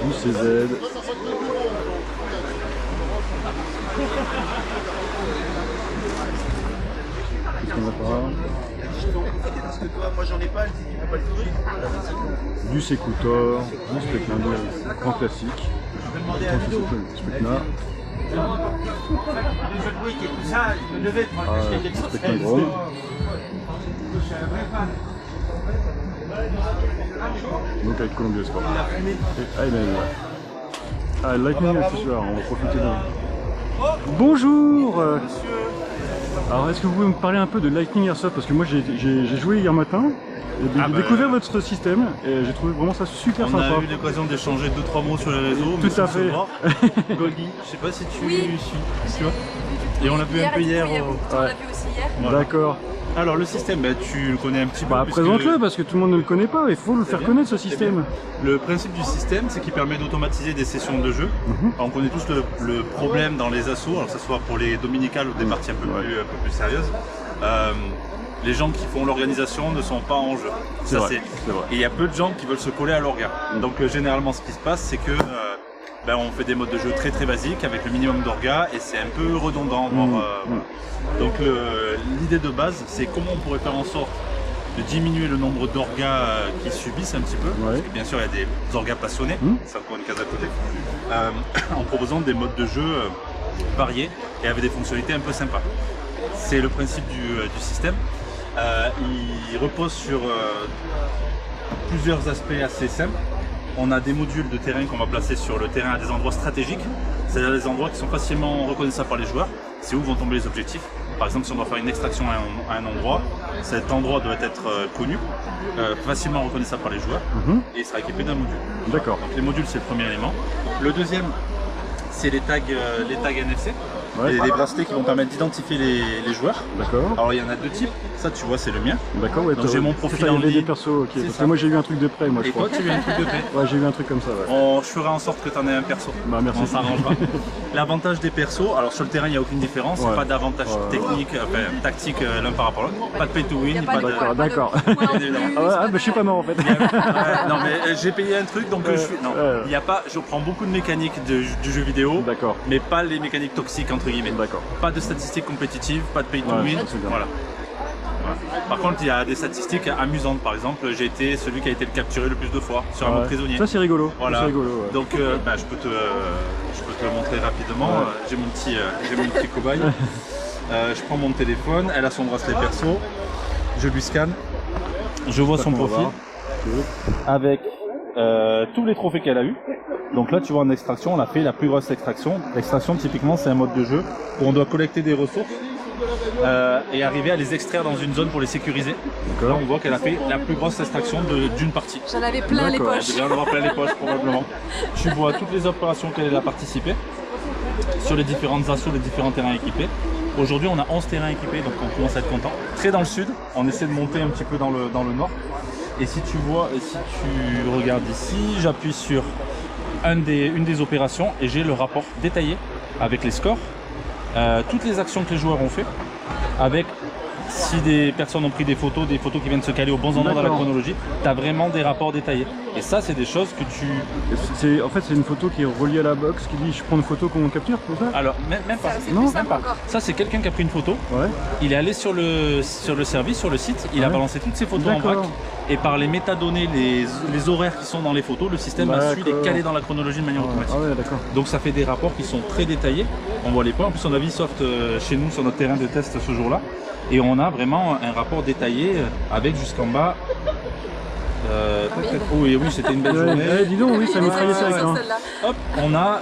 Du CZ. Qu'est-ce qu'on a pas? Parce que toi, moi j'en ai pas, elle dit qu'il peut pas le trouver. Du Secutor, du Specma, grand classique. Je vais demander à Ludo. Specma. Les jeux de bruit et tout ça, je me levais pour acheter quelque chose. Specma Drone. Donc avec Columbia Sport. Ah, Lightning ce soir, on va profiter de... Bonjour. Alors est-ce que vous pouvez me parler un peu de Lightning Airsoft? Parce que moi j'ai joué hier matin, et j'ai découvert votre système et j'ai trouvé vraiment ça super sympa. On a eu l'occasion d'échanger 2-3 mots sur les réseaux. Tout à fait. Golgi, je sais pas si tu suis. Tu vois. Et on l'a vu un peu hier. On l'a vu aussi hier. Voilà. D'accord. Alors le système, tu le connais un petit peu. Bah présente-le parce que tout le monde ne le connaît pas, il faut le faire connaître ce système. Le principe du système, c'est qu'il permet d'automatiser des sessions de jeu. Alors, on connaît tous le problème dans les assos, alors que ce soit pour les dominicales ou des parties un peu plus sérieuses. Les gens qui font l'organisation ne sont pas en jeu. C'est vrai. Et il y a peu de gens qui veulent se coller à l'orga. Donc généralement ce qui se passe, c'est que on fait des modes de jeu très très basiques avec le minimum d'orga et c'est un peu redondant. Donc l'idée de base, c'est comment on pourrait faire en sorte de diminuer le nombre d'orgas qui subissent un petit peu. Parce que bien sûr il y a des orgas passionnés, c'est encore une case à côté, en proposant des modes de jeu variés et avec des fonctionnalités un peu sympas. C'est le principe du système. Il repose sur plusieurs aspects assez simples. On a des modules de terrain qu'on va placer sur le terrain à des endroits stratégiques, c'est-à-dire des endroits qui sont facilement reconnaissables par les joueurs. C'est où vont tomber les objectifs. Par exemple, si on doit faire une extraction à un endroit, cet endroit doit être connu, facilement reconnaissable par les joueurs, et il sera équipé d'un module. D'accord. Donc les modules, c'est le premier élément. Le deuxième, c'est les tags NFC. Les bracelets qui vont permettre d'identifier les joueurs. D'accord. Alors il y en a deux types. Ça tu vois c'est le mien. D'accord, ouais. Donc j'ai mon profil en ligne. des persos, ok. Parce que moi j'ai eu un truc de près, moi je crois. Et toi tu as eu un truc de près? Ouais, j'ai eu un truc comme ça, ouais. Je ferai en sorte que tu en aies un perso. Bah merci. On s'arrangera. L'avantage des persos, alors sur le terrain il n'y a aucune différence, pas d'avantage technique, tactique l'un par rapport à l'autre. Pas de pay to win, pas de... D'accord. Ah bah je suis pas mort en fait. Non mais j'ai payé un truc donc je suis... Non, il n'y a pas... Je prends beaucoup de mécaniques du jeu vidéo, mais pas les mécaniques toxiques entre guillemets. D'accord. Pas de statistiques compétitives, pas de pay to win, voilà. Par contre, il y a des statistiques amusantes. Par exemple, j'ai été celui qui a été capturé le plus de fois sur un mode prisonnier. Ça c'est rigolo. Voilà. Ça, rigolo, donc, je peux te le montrer rapidement. J'ai mon petit cobaye. Je prends mon téléphone. Elle a son bracelet perso. Je lui scanne. Je vois son profil avec tous les trophées qu'elle a eu. Donc là, tu vois en extraction, on a fait la plus grosse extraction. L'extraction, typiquement, c'est un mode de jeu où on doit collecter des ressources et arriver à les extraire dans une zone pour les sécuriser. Donc là, on voit qu'elle a fait la plus grosse extraction d'une partie. J'en avais plein les poches. Elle devait en avoir plein les poches, probablement. Tu vois toutes les opérations qu'elle a participé sur les différentes assauts, les différents terrains équipés. Aujourd'hui, on a 11 terrains équipés, donc on commence à être content. Très dans le sud, on essaie de monter un petit peu dans le nord. Et si tu vois, si tu regardes ici, j'appuie sur une des opérations et j'ai le rapport détaillé avec les scores, toutes les actions que les joueurs ont fait, avec si des personnes ont pris des photos qui viennent se caler aux bons endroits dans la chronologie, tu as vraiment des rapports détaillés. Et ça, c'est des choses que tu... En fait, c'est une photo qui est reliée à la box, qui dit je prends une photo qu'on capture, comme ça? Alors, même pas. Non, même pas. Ça, c'est quelqu'un qui a pris une photo, il est allé sur le service, sur le site, il a balancé toutes ses photos en vrac. et par les métadonnées, les horaires qui sont dans les photos, le système va suivre et caler dans la chronologie de manière automatique. Ah ouais, d'accord. Donc ça fait des rapports qui sont très détaillés. On voit les points. En plus, on a Vsoft chez nous sur notre terrain de test ce jour-là. Et on a vraiment un rapport détaillé avec jusqu'en bas. Oui, c'était une belle journée. Dis donc, oui, ça m'effrayait ça. Hop, on a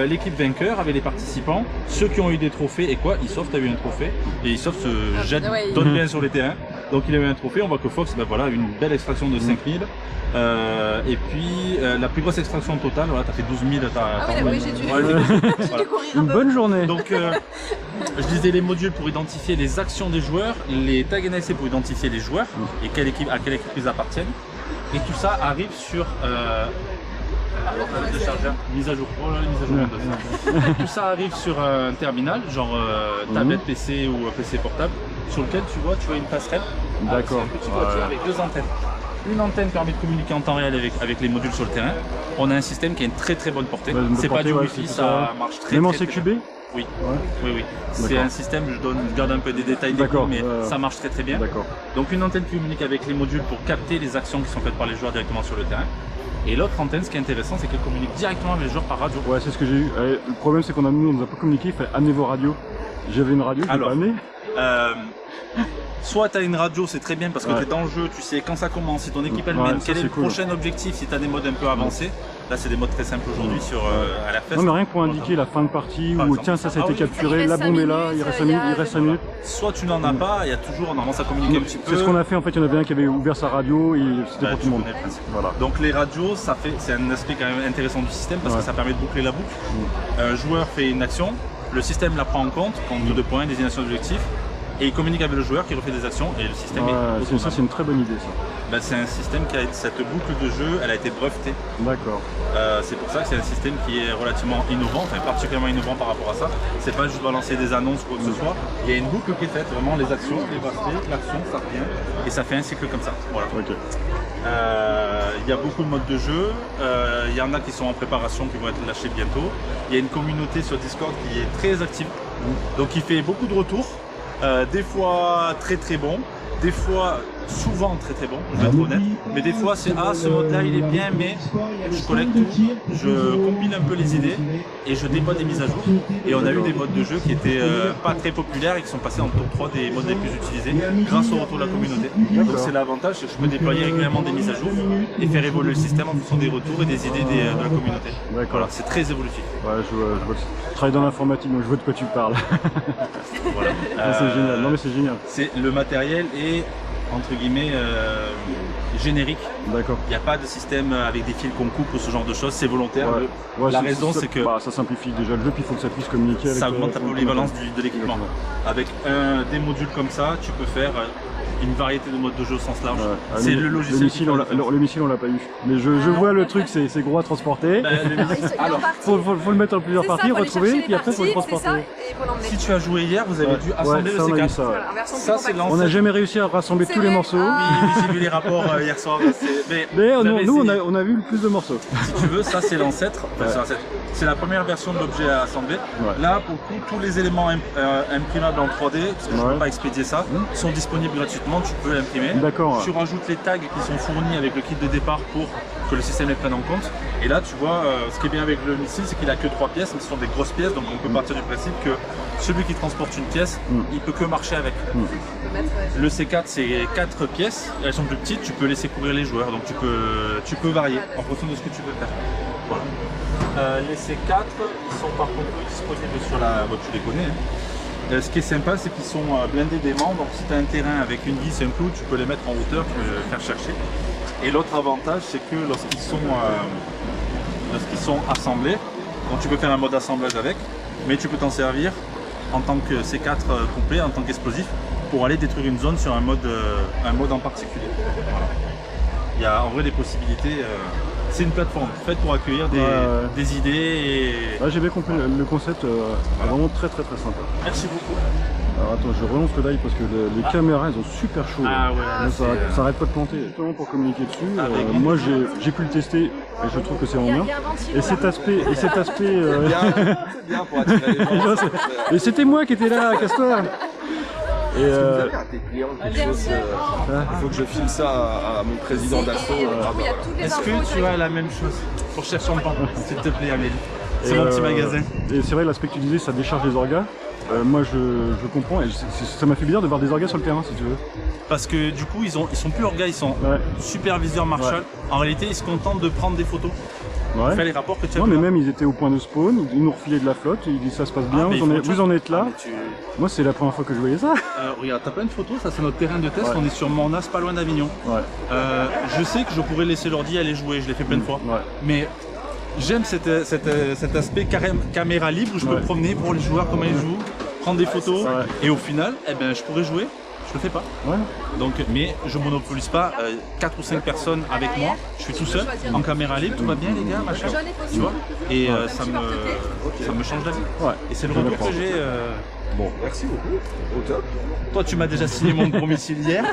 l'équipe vainqueur avec les participants, ceux qui ont eu des trophées et quoi. Vsoft a eu un trophée et Vsoft se jette, donne bien sur les terrains. Donc il a eu un trophée. On voit que Fox, ben voilà, une belle extraction de 5000. Et puis la plus grosse extraction totale, voilà, t'as fait 12 000. Oui, j'ai dû courir une bonne journée. Donc je disais les modules pour identifier les actions des joueurs, les tags NFC pour identifier les joueurs et à quelle équipe ils appartiennent. Et tout ça arrive sur le chargeur, mise à jour. Oh là, mise à jour. Tout ça arrive sur un terminal, genre tablette PC ou PC portable, sur lequel tu vois une passerelle. D'accord. Un petit boîtier avec deux antennes. Une antenne permet de communiquer en temps réel avec les modules sur le terrain. On a un système qui a une très très bonne portée. C'est pas du Wi-Fi, ça marche très bien. Même en CQB ? Oui, oui. C'est un système, je garde un peu des détails mais ça marche très très bien. Donc une antenne qui communique avec les modules pour capter les actions qui sont faites par les joueurs directement sur le terrain. Et l'autre antenne, ce qui est intéressant, c'est qu'elle communique directement avec les joueurs par radio. Ouais, c'est ce que j'ai eu. Le problème, c'est qu'on nous a pas communiqué, il fallait amener vos radios. J'avais une radio, je l'ai pas amenée. Soit tu as une radio, c'est très bien parce que tu es dans le jeu, tu sais quand ça commence, si ton équipe elle mène, quel est le prochain objectif, si tu as des modes un peu avancés. Là, c'est des modes très simples aujourd'hui à la fête. Non, mais rien que pour indiquer la fin de partie ou tiens, ça a été capturé, la bombe est là, il reste 5 minutes. Soit tu n'en as pas, il y a toujours, normalement ça communique un petit peu. C'est ce qu'on a fait en fait, il y en avait un qui avait ouvert sa radio et c'était pour tout le monde. Voilà. Donc les radios, c'est un aspect quand même intéressant du système parce que ça permet de boucler la boucle. Un joueur fait une action, le système la prend en compte, compte de points, désignation d'objectifs. Et il communique avec le joueur qui refait des actions et le système est ça, c'est une très bonne idée ça. Ben, c'est un système qui a cette boucle de jeu, elle a été brevetée. D'accord. C'est pour ça que c'est un système qui est relativement innovant, enfin particulièrement innovant par rapport à ça. C'est pas juste balancer des annonces ou quoi que ce soit. Il y a une boucle qui est faite, vraiment les actions, les bracelets, l'action, ça revient et ça fait un cycle comme ça. Voilà. Il y a beaucoup de modes de jeu, il y en a qui sont en préparation, qui vont être lâchés bientôt. Il y a une communauté sur Discord qui est très active, donc qui fait beaucoup de retours. Des fois très très bon, des fois souvent très très bon, je vais être honnête, mais des fois c'est ce mode là il est bien mais je collecte tout, je combine un peu les idées et je déploie des mises à jour et on a eu des modes de jeu qui étaient pas très populaires et qui sont passés en top 3 des modes les plus utilisés grâce au retour de la communauté. Donc c'est l'avantage, c'est que je peux déployer régulièrement des mises à jour et faire évoluer le système en fonction des retours et des idées de la communauté. Voilà, c'est très évolutif. Ouais, je travaille dans l'informatique donc je vois de quoi tu parles. Voilà. C'est génial, non mais c'est génial. C'est le matériel et entre guillemets générique. D'accord. Il n'y a pas de système avec des fils qu'on coupe ou ce genre de choses, c'est volontaire. La raison c'est que ça simplifie déjà le jeu, puis il faut que ça puisse communiquer avec. Ça augmente la polyvalence de l'équipement. Avec des modules comme ça, tu peux faire une variété de modes de jeu au sens large. C'est le logiciel. Le missile, on l'a pas eu. Mais je vois le truc, c'est gros à transporter. Alors, faut le mettre en plusieurs parties, retrouver, puis après faut le transporter. Si tu as joué hier, vous avez dû assembler le C4. Ça, c'est on n'a jamais réussi à rassembler tous les morceaux. Oui, j'ai vu les rapports hier soir. Mais nous, on a vu le plus de morceaux. Si tu veux, ça c'est l'ancêtre. C'est la première version de l'objet à assembler. Là, pour le coup, tous les éléments imprimables en 3D, parce que je ne peux pas expédier ça, sont disponibles gratuitement. Tu peux l'imprimer. Tu rajoutes les tags qui sont fournis avec le kit de départ pour que le système les prenne en compte. Et là, tu vois, ce qui est bien avec le missile, c'est qu'il a que 3 pièces, mais ce sont des grosses pièces, donc on peut partir du principe que celui qui transporte une pièce, il peut que marcher avec. Le C4, c'est 4 pièces, elles sont plus petites, tu peux laisser courir les joueurs, donc tu peux varier en fonction de ce que tu veux faire. Voilà. Les C4, ils sont par contre disponibles sur la... Bon, tu les connais. Ce qui est sympa, c'est qu'ils sont blindés d'aimants, donc si tu as un terrain avec une vis et un clou, tu peux les mettre en hauteur, tu peux les faire chercher. Et l'autre avantage, c'est que lorsqu'ils sont assemblés, donc tu peux faire un mode assemblage avec, mais tu peux t'en servir en tant que C4 complet, en tant qu'explosif, pour aller détruire une zone sur un mode en particulier. Voilà. Il y a en vrai des possibilités. C'est une plateforme faite pour accueillir des idées et... J'ai bien compris le concept, vraiment très sympa. Merci beaucoup. Alors attends, je relance le live parce que les caméras elles ont super chaud. Ça arrête pas de planter. Justement pour communiquer dessus, moi j'ai pu le tester et je trouve que c'est vraiment bien. Et cet aspect... C'est bien pour attirer les gens. Et c'était moi qui étais là, casse-toi. Et Est-ce que vous avez un tes clients quelque Bien chose sûr. Il faut que je file ça à mon président d'assaut. Est-ce que tu as la même chose pour Cher Champagne, s'il te plaît, Amélie? C'est mon petit magasin. Et c'est vrai, l'aspect que tu disais, ça décharge les orgas. Moi je comprends, et ça m'a fait bizarre de voir des orgas sur le terrain, si tu veux. Parce que du coup, ils sont plus orgas, ils sont superviseurs Marshall. En réalité, ils se contentent de prendre des photos. Ouais. Fais les rapports que tu as. Non, mais même ils étaient au point de spawn, ils nous refilaient de la flotte, ils disent ça se passe bien, vous en êtes là. Moi, c'est la première fois que je voyais ça. Regarde, t'as pas une photo, ça c'est notre terrain de test, on est sur Mornas, pas loin d'Avignon. Je sais que je pourrais laisser l'ordi aller jouer, je l'ai fait plein de fois. Mais j'aime cet aspect caméra libre où je peux me promener, voir les joueurs, comment ils jouent, prendre des photos, et au final, eh ben, je pourrais jouer. Je le fais pas. Donc, mais je monopolise pas 4 ou 5 personnes avec moi. Je suis tout seul en caméra libre. Tout va bien les gars, machin. Tu vois. Et ça me change la vie. Et c'est le retour que j'ai. Bon, merci beaucoup. Au top. Toi, tu m'as déjà signé mon gros missile hier.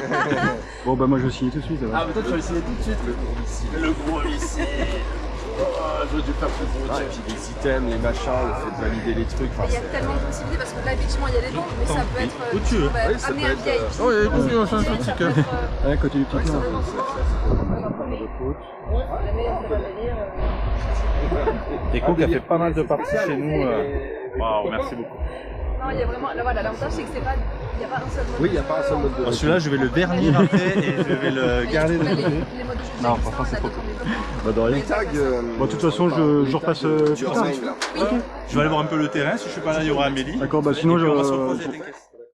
Bon bah moi je vais signer tout de suite. Ah mais toi tu vas le signer tout de suite. Le gros missile. Le gros missile. Je veux du faire plus gros. Et puis les items, les machins, le fait de valider les trucs. Il y a tellement de possibilités parce que là effectivement il y a les dons, mais ça peut être où tu veux. amener un VIP. Oui, continue, on change un petit cœur. Ouais, côté du petit cœur. Echo qui a fait pas mal de parties chez nous. Waouh, merci beaucoup. Non, il y a vraiment. Là, voilà, l'avantage c'est que c'est pas. Il n'y a pas un seul mode. Oui, il n'y a pas un seul mode de jeu. Celui-là, je vais le vernir après et je vais le garder de côté. Les modes de jeu. Non, franchement, c'est trop cool. Bah de rien. Les tags. Bon, de toute façon, je repasse plus tard. Je vais aller voir un peu le terrain. Si je suis pas là, il y aura Amélie. D'accord, bah sinon on va se reposer, t'inquiète.